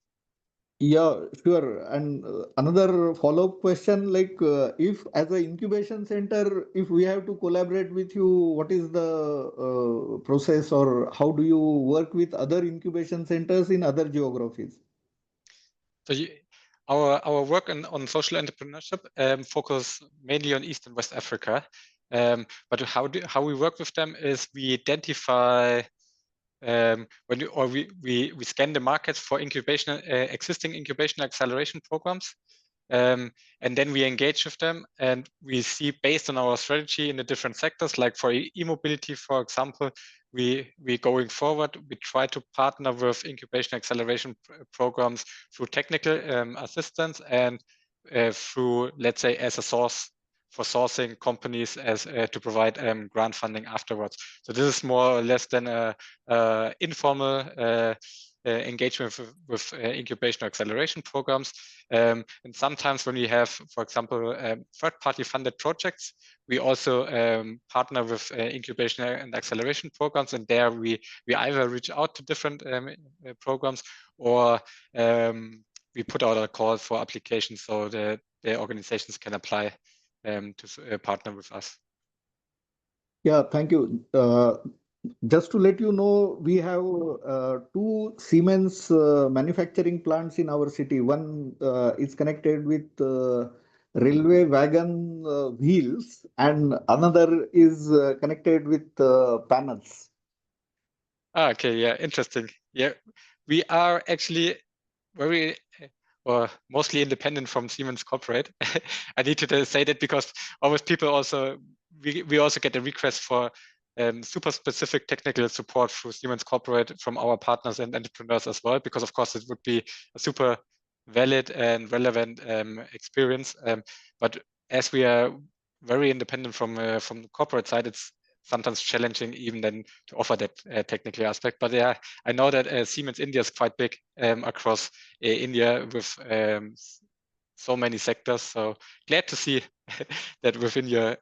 Yeah, sure. And another follow-up question, like if as an incubation center, if we have to collaborate with you, what is the process, or how do you work with other incubation centers in other geographies? So our work on social entrepreneurship focus mainly on East and West Africa. But how we work with them is we identify we scan the markets for existing incubation acceleration programs, and then we engage with them, and we see based on our strategy in the different sectors, like for e-mobility, for example, we going forward, we try to partner with incubation acceleration programs through technical assistance and through, let's say, as a source for sourcing companies as to provide grant funding afterwards. So this is more or less than a informal engagement with incubation acceleration programs. And sometimes when we have, for example, third-party funded projects, we also partner with incubation and acceleration programs, and there we either reach out to different programs, or we put out a call for applications so the organizations can apply to partner with us. Yeah, thank you. Just to let you know, we have two Siemens manufacturing plants in our city. One is connected with railway wagon wheels, and another is connected with panels. Okay, yeah, interesting. Yeah, we are actually very or mostly independent from Siemens Corporate. I need to say that because always people also we also get a request for super specific technical support through Siemens Corporate from our partners and entrepreneurs as well, because of course it would be a super valid and relevant experience. But as we are very independent from the corporate side, it's sometimes challenging even then to offer that technical aspect. But yeah, I know that Siemens India is quite big across India with so many sectors. So glad to see that within your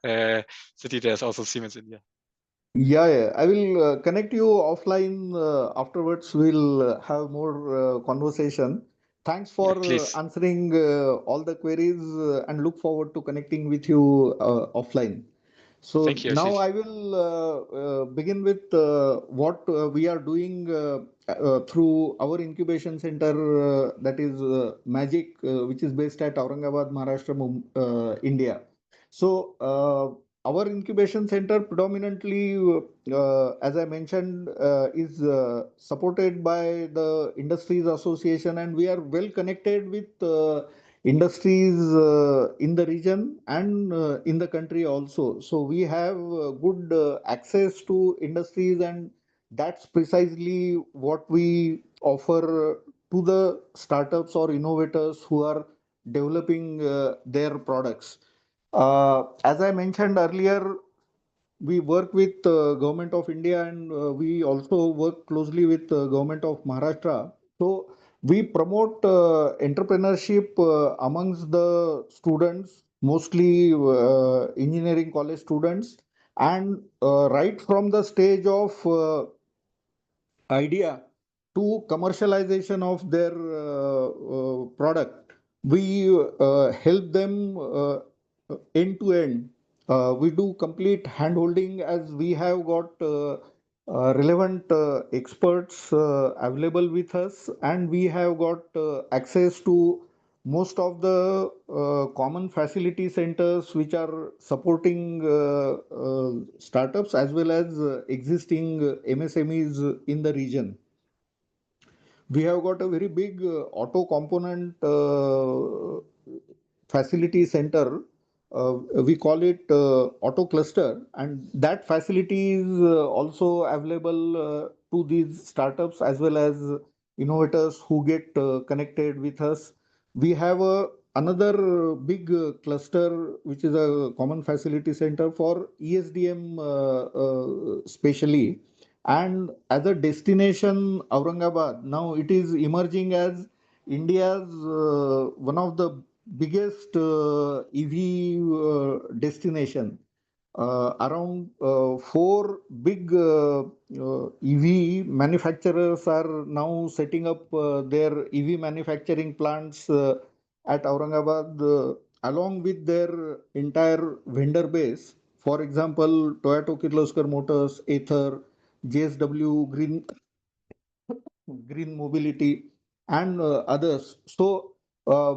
city there's also Siemens India. Yeah, yeah. I will connect you offline afterwards. We'll have more conversation. Thanks Yeah, for please. answering all the queries and look forward to connecting with you offline. So Thank you, now Ashish. I will begin with what we are doing through our incubation center, that is Magic, which is based at Aurangabad, Maharashtra, India. So our incubation center predominantly, as I mentioned, is supported by the Industries Association, and we are well connected with industries in the region and in the country also. So we have good access to industries, and that's precisely what we offer to the startups or innovators who are developing their products. As I mentioned earlier, we work with government of India, and we also work closely with government of Maharashtra. So we promote entrepreneurship amongst the students, mostly engineering college students, and right from the stage of idea to commercialization of their product. We help them end to end. We do complete handholding, as we have got relevant experts available with us, and we have got access to most of the common facility centers which are supporting startups as well as existing MSMEs in the region. We have got a very big auto component facility center. We call it auto cluster, and that facility is also available to these startups as well as innovators who get connected with us. We have another big cluster, which is a common facility center for ESDM, specially. And as a destination, Aurangabad, now it is emerging as India's one of the biggest EV destination. Around four big EV manufacturers are now setting up their EV manufacturing plants at Aurangabad, along with their entire vendor base. For example, Toyota Kirloskar Motors, Ather, JSW Green Mobility, and others. So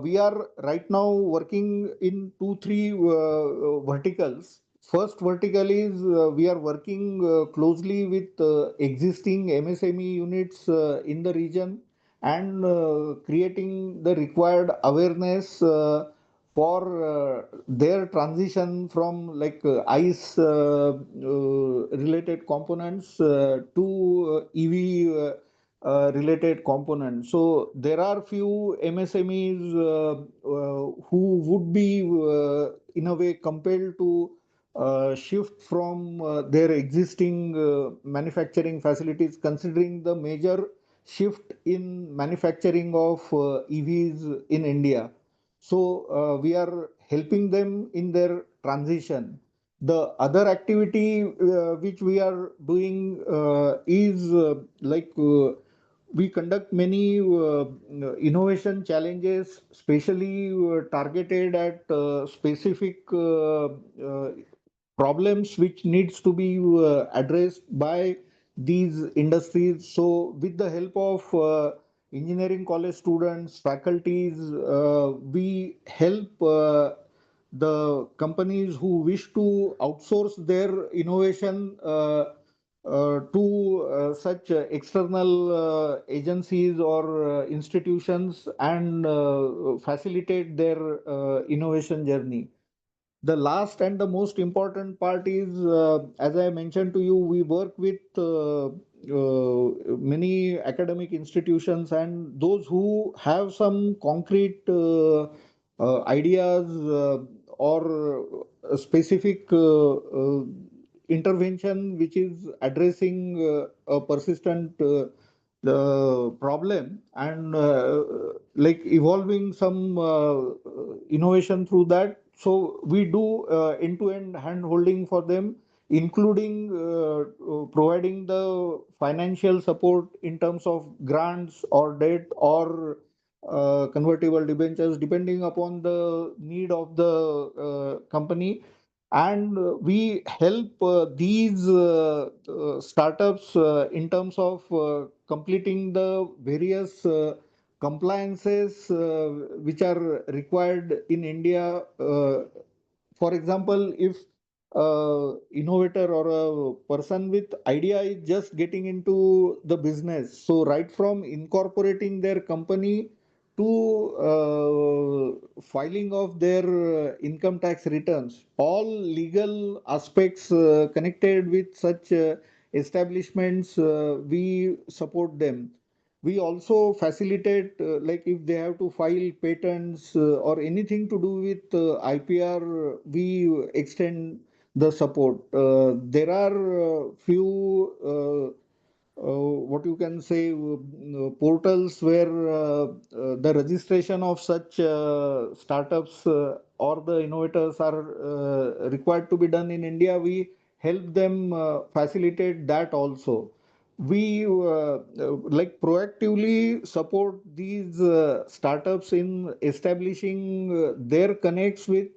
we are right now working in two, three verticals. First vertical is we are working closely with existing MSME units in the region, and creating the required awareness for their transition from like ICE related components to EV related components. So there are few MSMEs who would be in a way compelled to shift from their existing manufacturing facilities, considering the major shift in manufacturing of EVs in India. So we are helping them in their transition. The other activity which we are doing is we conduct many innovation challenges, specially targeted at specific problems which needs to be addressed by these industries. So with the help of engineering college students, faculties, we help the companies who wish to outsource their innovation to such external agencies or institutions, and facilitate their innovation journey. The last and the most important part is, as I mentioned to you, we work with many academic institutions and those who have some concrete ideas or a specific intervention which is addressing a persistent the problem and like evolving some innovation through that. So we do end-to-end hand holding for them, including providing the financial support in terms of grants or debt or convertible debentures, depending upon the need of the company. And we help these startups in terms of completing the various compliances which are required in India. For example, if innovator or a person with idea is just getting into the business, so right from incorporating their company to filing of their income tax returns, all legal aspects connected with such establishments, we support them. We also facilitate, like if they have to file patents or anything to do with IPR, we extend the support. There are few what you can say portals where the registration of such startups or the innovators are required to be done in India. We help them facilitate that also. We like proactively support these startups in establishing their connects with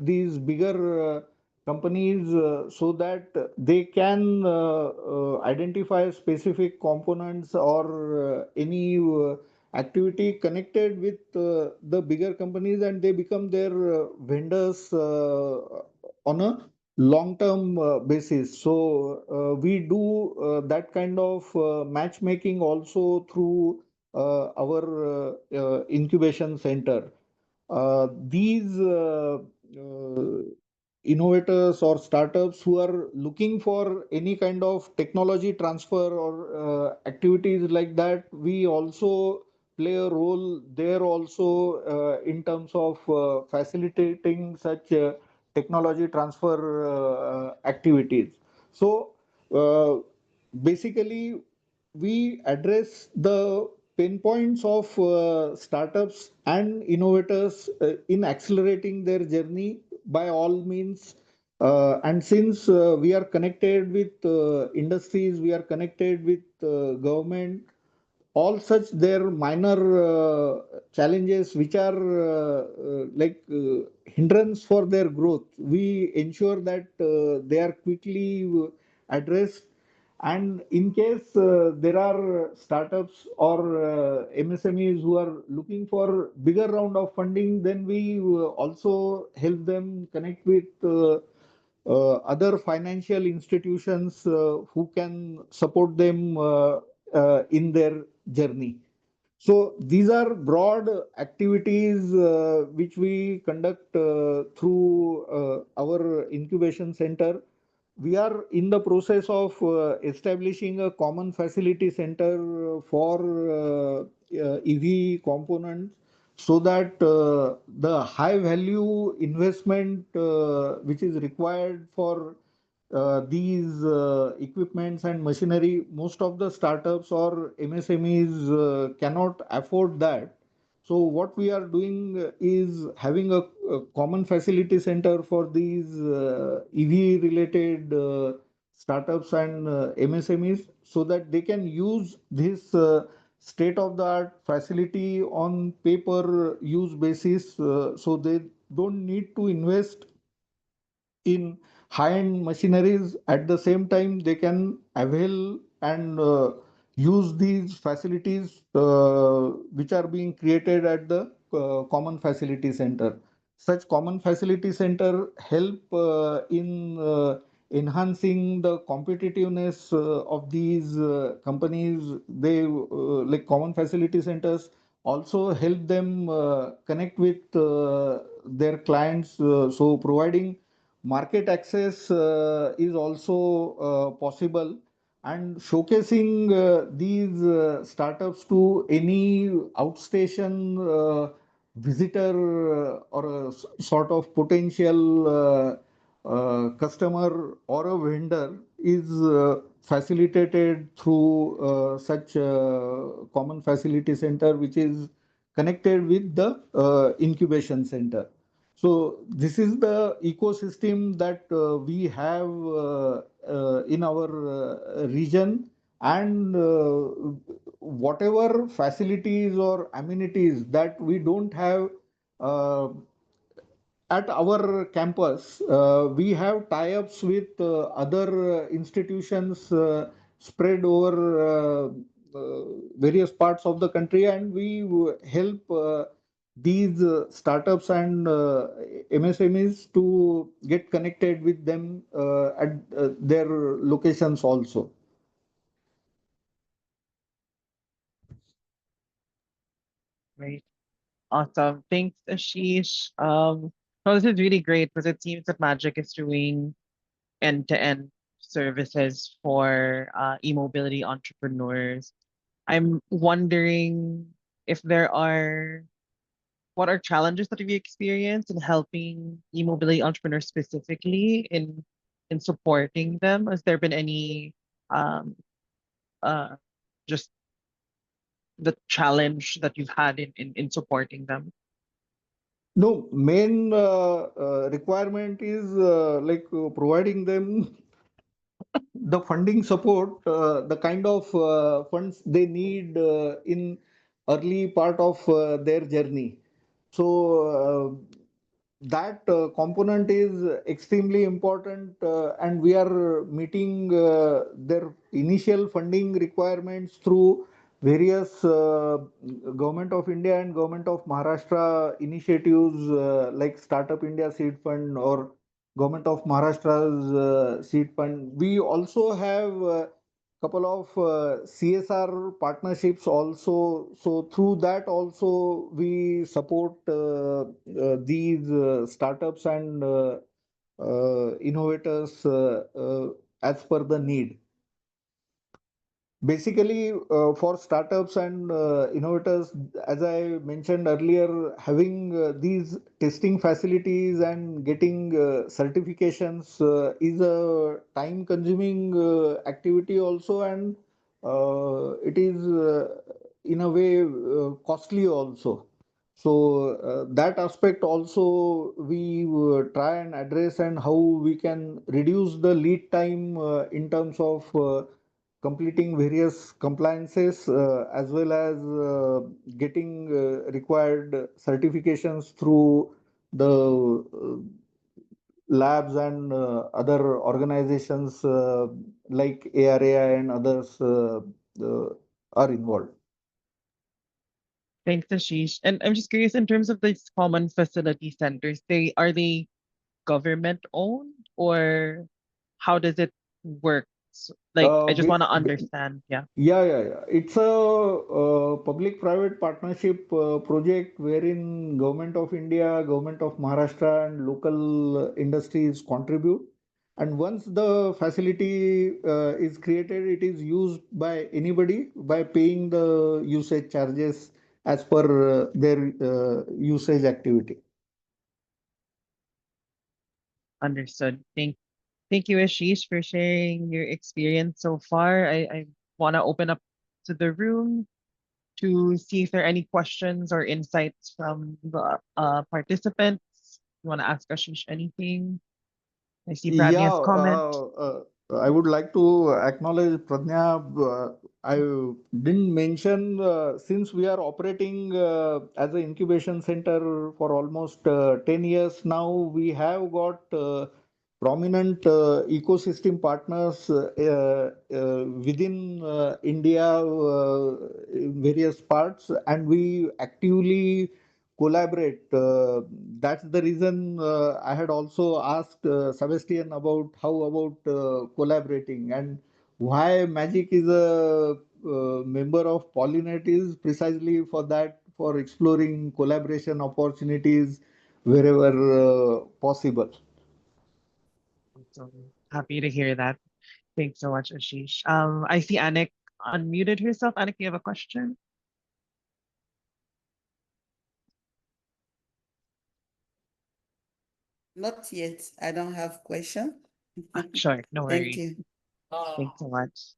these bigger companies so that they can identify specific components or any activity connected with the bigger companies, and they become their vendors on a long term basis. So we do that kind of matchmaking also through our incubation center. These innovators or startups who are looking for any kind of technology transfer or activities like that, we also play a role there also in terms of facilitating such technology transfer activities. So uh, basically we address the pain points of startups and innovators in accelerating their journey by all means. And since we are connected with industries, we are connected with government, all such their minor challenges which are hindrance for their growth, we ensure that they are quickly addressed. And in case there are startups or MSMEs who are looking for bigger round of funding, then we also help them connect with other financial institutions who can support them in their journey. So these are broad activities which we conduct through our incubation center. We are in the process of establishing a common facility center for EV components, so that the high value investment which is required for these equipments and machinery, most of the startups or MSMEs cannot afford that. So what we are doing is having a common facility center for these EV related startups and MSMEs, so that they can use this state of the art facility on paper use basis, so they don't need to invest in high-end machineries. At the same time, they can avail and use these facilities which are being created at the common facility center. Such common facility center help in enhancing the competitiveness of these companies. They like common facility centers also help them connect with their clients. So providing market access is also possible, and showcasing these startups to any outstation visitor or a sort of potential customer or a vendor is facilitated through such common facility center, which is connected with the incubation center. So this is the ecosystem that we have in our region, and whatever facilities or amenities that we don't have uh, at our campus, we have tie-ups with other institutions spread over various parts of the country, and we help these startups and MSMEs to get connected with them at their locations also. Right. Awesome. Thanks, Ashish. No, this is really great because it seems that Magic is doing end-to-end services for e-mobility entrepreneurs. I'm wondering if there are what are challenges that you experienced in helping e-mobility entrepreneurs specifically in supporting them? Has there been any um uh just the challenge that you've had in supporting them? No, main requirement is providing them the funding support, the kind of funds they need in early part of their journey. So that component is extremely important, and we are meeting their initial funding requirements through various government of India and government of Maharashtra initiatives like Startup India Seed Fund or government of Maharashtra's seed fund. We also have couple of CSR partnerships also. So through that also we support these startups and innovators as per the need. Basically, for startups and innovators, as I mentioned earlier, having these testing facilities and getting certifications is a time-consuming activity also, and it is in a way costly also. So that aspect also we try and address, and how we can reduce the lead time in terms of completing various compliances as well as getting required certifications through the labs and other organizations like ARAI and others are involved. Thanks, Ashish. And I'm just curious in terms of these common facility centers, they government owned or how does it work? Like, I just want to understand. Yeah. Yeah. It's a public-private partnership project wherein Government of India, Government of Maharashtra, and local industries contribute. And once the facility is created, it is used by anybody by paying the usage charges as per their usage activity. Understood. Thank you, Ashish, for sharing your experience so far. I want to open up to the room to see if there are any questions or insights from the participants. You want to ask Ashish anything? I see Yeah, Pradnya's comment. I would like to acknowledge Pradnya. I didn't mention since we are operating as an incubation center for almost 10 years now, we have got prominent ecosystem partners within India in various parts, and we actively collaborate. That's the reason I had also asked Sebastian about how about collaborating, and why Magic is a member of Pollinate is precisely for that, for exploring collaboration opportunities wherever possible. So happy to hear that. Thanks so much, Ashish. I see Anik unmuted herself. Anik, you have a question? Not yet. I don't have question. Sure, no Thank worries. you. Thanks so much.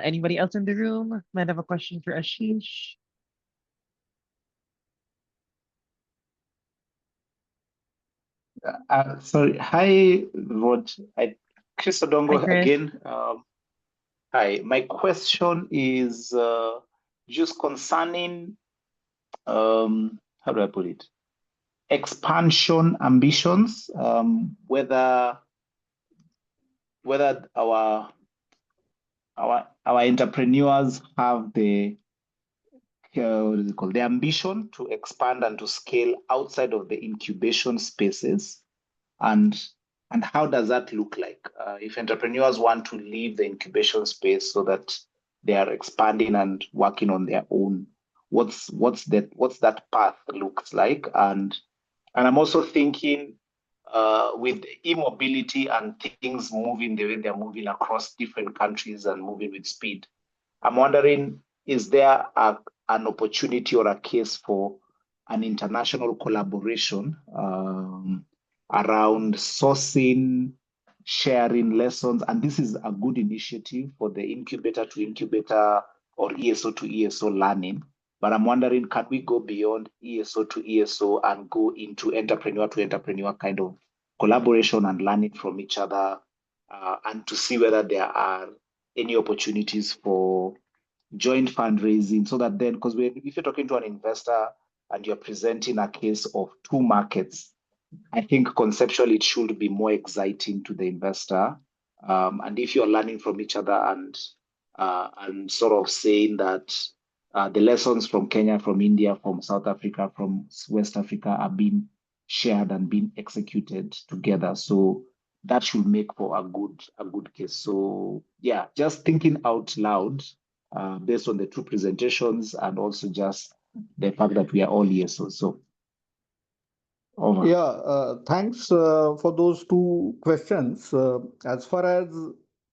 Anybody else in the room might have a question for Ashish? Sorry. Hi, Ruod. Chris Hi, Odongo Chris. again. Hi. My question is just concerning, how do I put it? Expansion ambitions, whether our entrepreneurs have the what is it called? The ambition to expand and to scale outside of the incubation spaces, and how does that look like? If entrepreneurs want to leave the incubation space so that they are expanding and working on their own, what's that path looks like? And I'm also thinking with e-mobility and things moving the way they're moving across different countries and moving with speed, I'm wondering, is there an opportunity or a case for an international collaboration around sourcing, sharing lessons? And this is a good initiative for the incubator to incubator or ESO to ESO learning. But I'm wondering, can we go beyond ESO to ESO and go into entrepreneur to entrepreneur kind of collaboration and learning from each other, and to see whether there are any opportunities for joint fundraising, so that then, because if you're talking to an investor and you're presenting a case of two markets, I think conceptually it should be more exciting to the investor. And if you're learning from each other and sort of saying that the lessons from Kenya, from India, from South Africa, from West Africa are being shared and being executed together, so that should make for a good case. So yeah, just thinking out loud based on the two presentations and also just the fact that we are all here. So over. Yeah, thanks for those two questions. As far as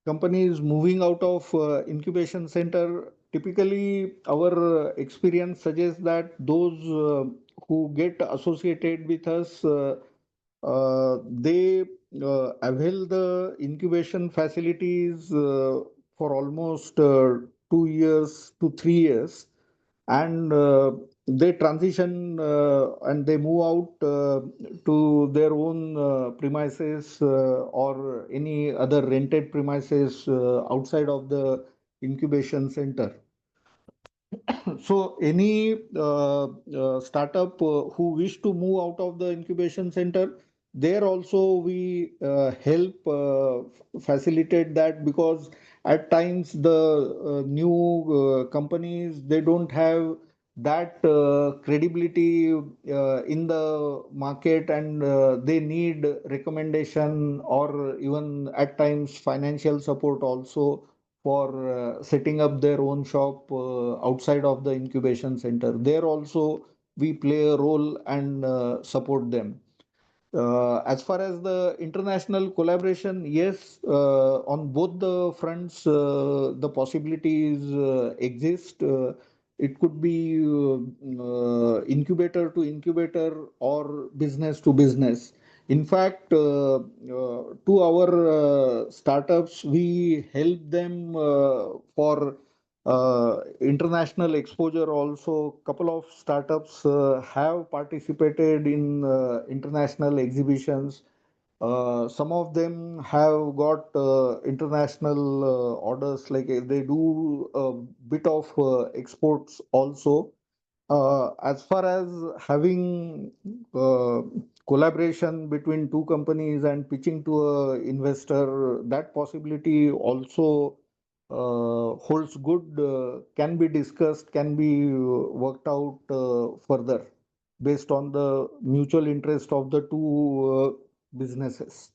companies moving out of incubation center, typically our experience suggests that those who get associated with us, they avail the incubation facilities for almost 2 years to 3 years, and they transition and they move out to their own premises or any other rented premises outside of the incubation center. So any startup who wish to move out of the incubation center, there also we help facilitate that, because at times the new companies, they don't have that credibility in the market, and they need recommendation or even at times financial support also for setting up their own shop outside of the incubation center. There also we play a role and support them. As far as the international collaboration, yes, on both the fronts, the possibilities exist. It could be incubator to incubator or business to business. In fact, to our startups, we help them for international exposure also. Couple of startups have participated in international exhibitions. Some of them have got international orders, like they do a bit of exports also. As far as having collaboration between two companies and pitching to a investor, that possibility also holds good, can be discussed, can be worked out further based on the mutual interest of the two businesses.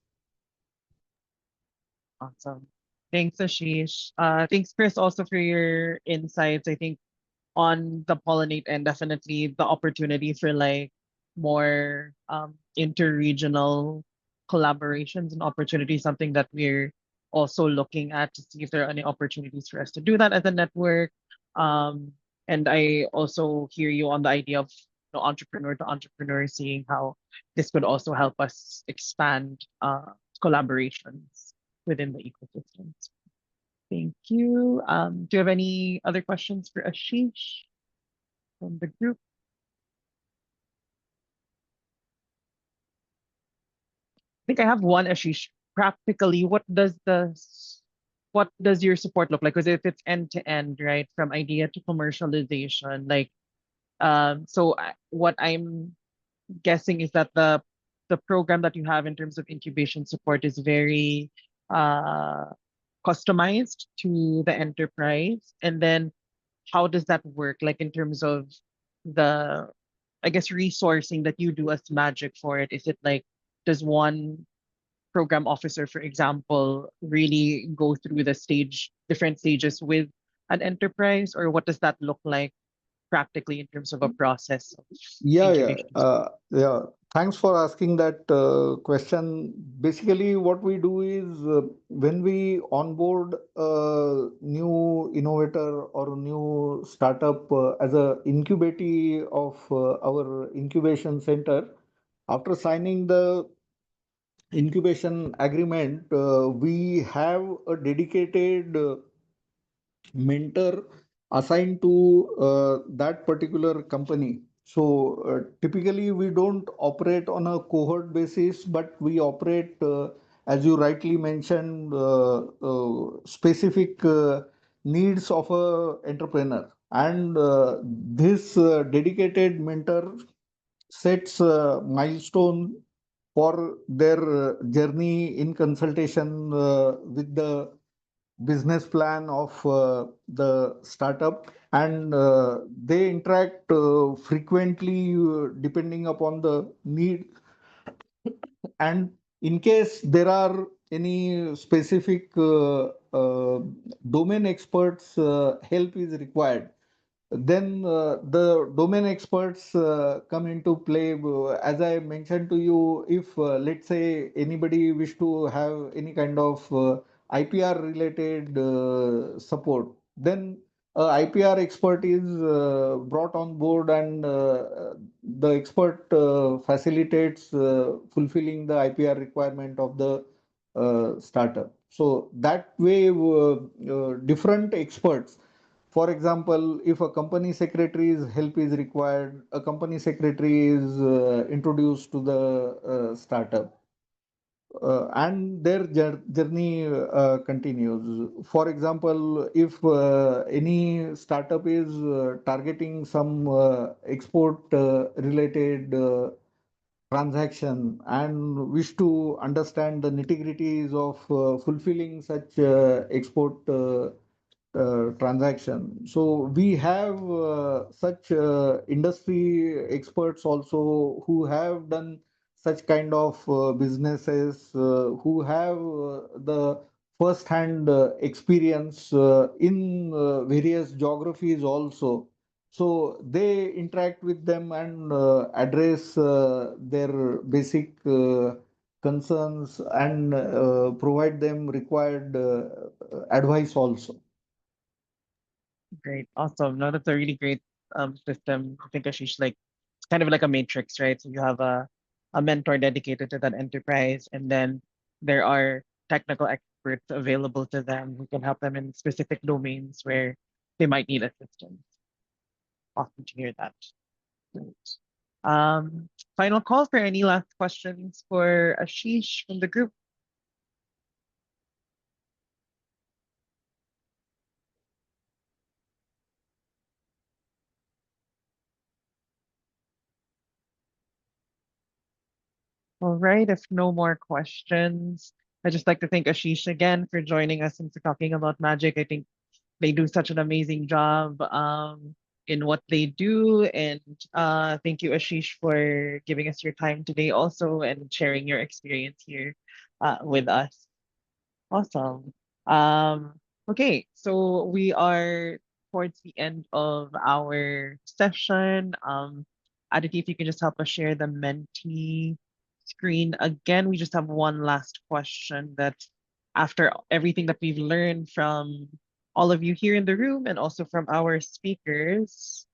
Awesome. Thanks, Ashish. Thanks, Chris, also for your insights. I think on the Pollinate end, definitely the opportunity for like more interregional collaborations and opportunities, something that we're also looking at to see if there are any opportunities for us to do that as a network. Um, and I also hear you on the idea of entrepreneur to entrepreneur, seeing how this could also help us expand collaborations within the ecosystems. Thank you. Do you have any other questions for Ashish from the group? I think I have one, Ashish. Practically, what does your support look like? Because if it's end to end, right, from idea to commercialization, like what I'm guessing is that the program that you have in terms of incubation support is very customized to the enterprise, and then how does that work? Like in terms of the, I guess, resourcing that you do as Magic for it? Is it like, does one program officer, for example, really go through the different stages with an enterprise, or what does that look like practically in terms of a process of Yeah. incubation? Yeah. Thanks for asking that question. Basically, what we do is when we onboard a new innovator or a new startup as a incubatee of our incubation center, after signing the incubation agreement, we have a dedicated mentor assigned to that particular company. So typically, we don't operate on a cohort basis, but we operate, as you rightly mentioned, specific needs of a entrepreneur. And this dedicated mentor sets milestone for their journey in consultation with the business plan of the startup, and they interact frequently depending upon the need, and in case there are any specific domain experts help is required, then the domain experts come into play. As I mentioned to you, if let's say anybody wish to have any kind of IPR related support, then IPR expert is brought on board, and the expert facilitates fulfilling the IPR requirement of the startup. So that way, different experts, for example, if a company secretary's help is required, a company secretary is introduced to the startup, and their journey continues. For example, if any startup is targeting some export related transaction and wish to understand the nitty-gritties of fulfilling such export transaction. So we have such industry experts also who have done such kind of businesses, who have the first-hand experience in various geographies also. So they interact with them and address their basic concerns and provide them required advice also. Great, awesome. No, that's a really great system. I think Ashish, like, it's kind of like a matrix, right? So you have a mentor dedicated to that enterprise, and then there are technical experts available to them who can help them in specific domains where they might need assistance. Awesome to hear that. Great. Final call for any last questions for Ashish from the group. All right, if no more questions, I'd just like to thank Ashish again for joining us and for talking about magic. I think they do such an amazing job in what they do. And thank you, Ashish, for giving us your time today also and sharing your experience here with us. Awesome. Okay, so we are towards the end of our session. Aditi, if you can just help us share the Menti screen again. We just have one last question that after everything that we've learned from all of you here in the room and also from our speakers,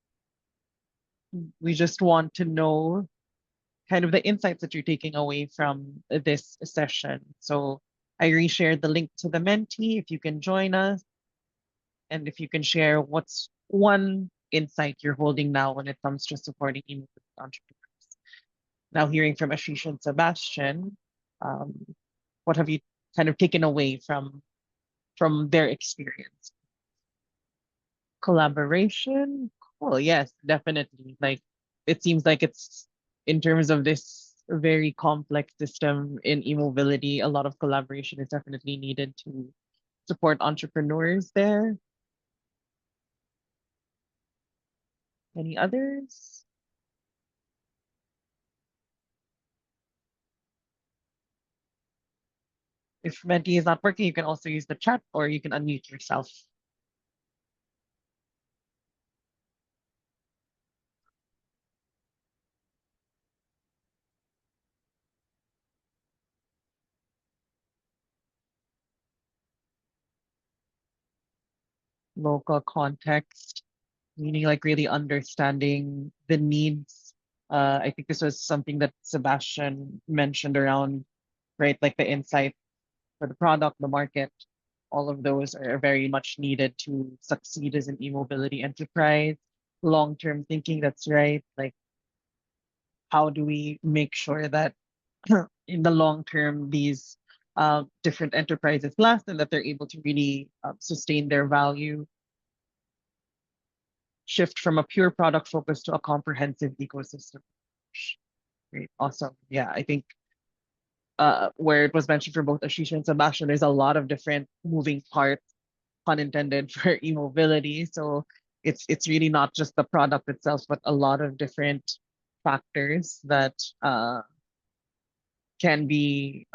we just want to know kind of the insights that you're taking away from this session. So I reshared the link to the Menti if you can join us. And if you can share what's one insight you're holding now when it comes to supporting entrepreneurs. Now hearing from Ashish and Sebastian, um, what have you kind of taken away from their experience? Collaboration? Cool, yes, definitely. Like it seems like it's in terms of this very complex system in e-mobility, a lot of collaboration is definitely needed to support entrepreneurs there. Any others? If Menti is not working, you can also use the chat or you can unmute yourself. Local context, meaning like really understanding the needs. I think this was something that Sebastian mentioned around, right? Like the insight for the product, the market, all of those are very much needed to succeed as an e-mobility enterprise. Long-term thinking, that's right. Like, how do we make sure that in the long term, these different enterprises last and that they're able to really sustain their value, shift from a pure product focus to a comprehensive ecosystem. Great, awesome. Yeah, I think where it was mentioned for both Ashish and Sebastian, there's a lot of different moving parts, pun intended, for e-mobility. So it's really not just the product itself, but a lot of different factors that can be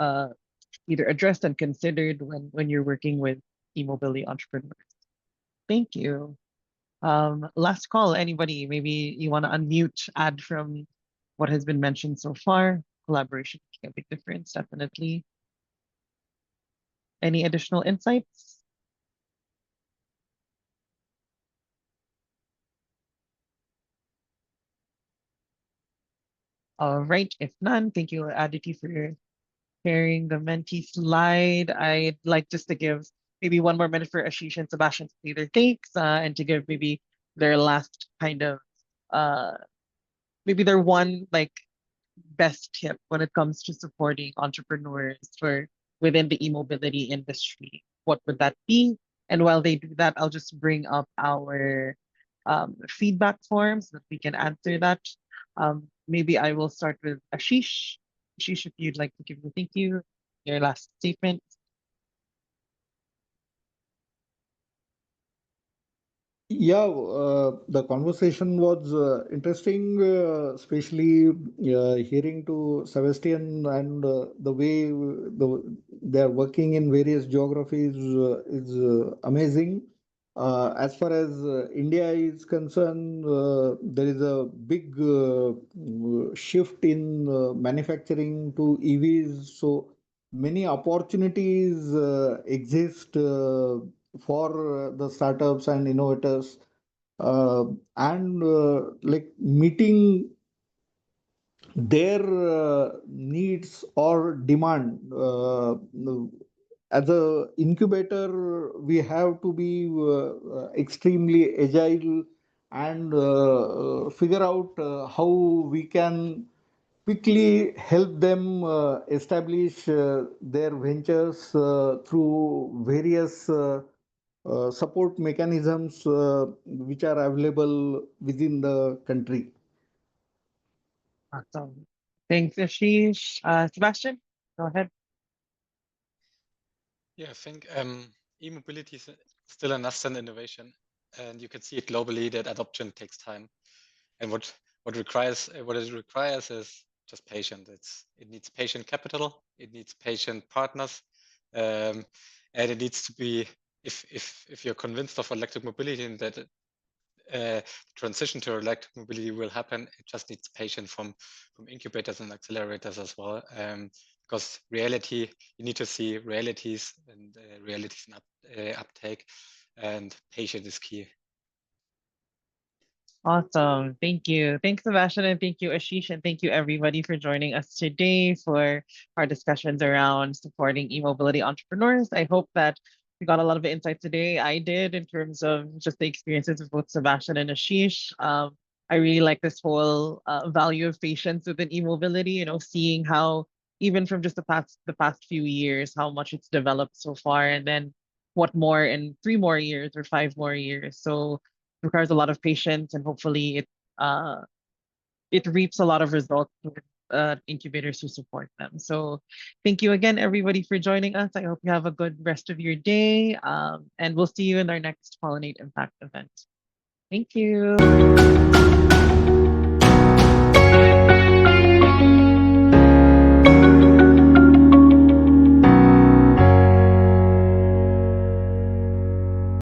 either addressed and considered when you're working with e-mobility entrepreneurs. Thank you. Last call, anybody, maybe you want to unmute, add from what has been mentioned so far. Collaboration can make a big difference, definitely. Any additional insights? All right, if none, thank you, Aditi, for sharing the Menti slide. I'd like just to give maybe one more minute for Ashish and Sebastian to say their thanks and to give maybe their last kind of, maybe their one like best tip when it comes to supporting entrepreneurs for within the e-mobility industry. What would that be? And while they do that, I'll just bring up our feedback forms so that we can answer that. Maybe I will start with Ashish. Ashish, if you'd like to give me thank you, your last statement. Yeah, the conversation was interesting, especially hearing to Sebastian and the way they are working in various geographies is amazing. As far as India is concerned, there is a big shift in manufacturing to EVs. So many opportunities exist for the startups and innovators, and like meeting their needs or demand. As a incubator, we have to be extremely agile and figure out how we can quickly help them establish their ventures through various support mechanisms which are available within the country. Awesome. Thanks, Ashish. Sebastian, go ahead. Yeah, I think e-mobility is still a nascent innovation, and you can see it globally that adoption takes time. And what it requires is just patience. It needs patient capital, it needs patient partners, and it needs to be if you're convinced of electric mobility and that transition to electric mobility will happen, it just needs patience from incubators and accelerators as well. Because reality, you need to see realities and realities in uptake, and patience is key. Awesome. Thank you. Thanks, Sebastian, and thank you, Ashish, and thank you everybody for joining us today for our discussions around supporting e-mobility entrepreneurs. I hope that we got a lot of insight today. I did, in terms of just the experiences of both Sebastian and Ashish. I really like this whole value of patience within e-mobility, seeing how even from just the past few years, how much it's developed so far, and then what more in 3 more years or 5 more years. So requires a lot of patience, and hopefully it reaps a lot of results with incubators who support them. So thank you again, everybody, for joining us. I hope you have a good rest of your day, and we'll see you in our next Pollinate Impact event. Thank you.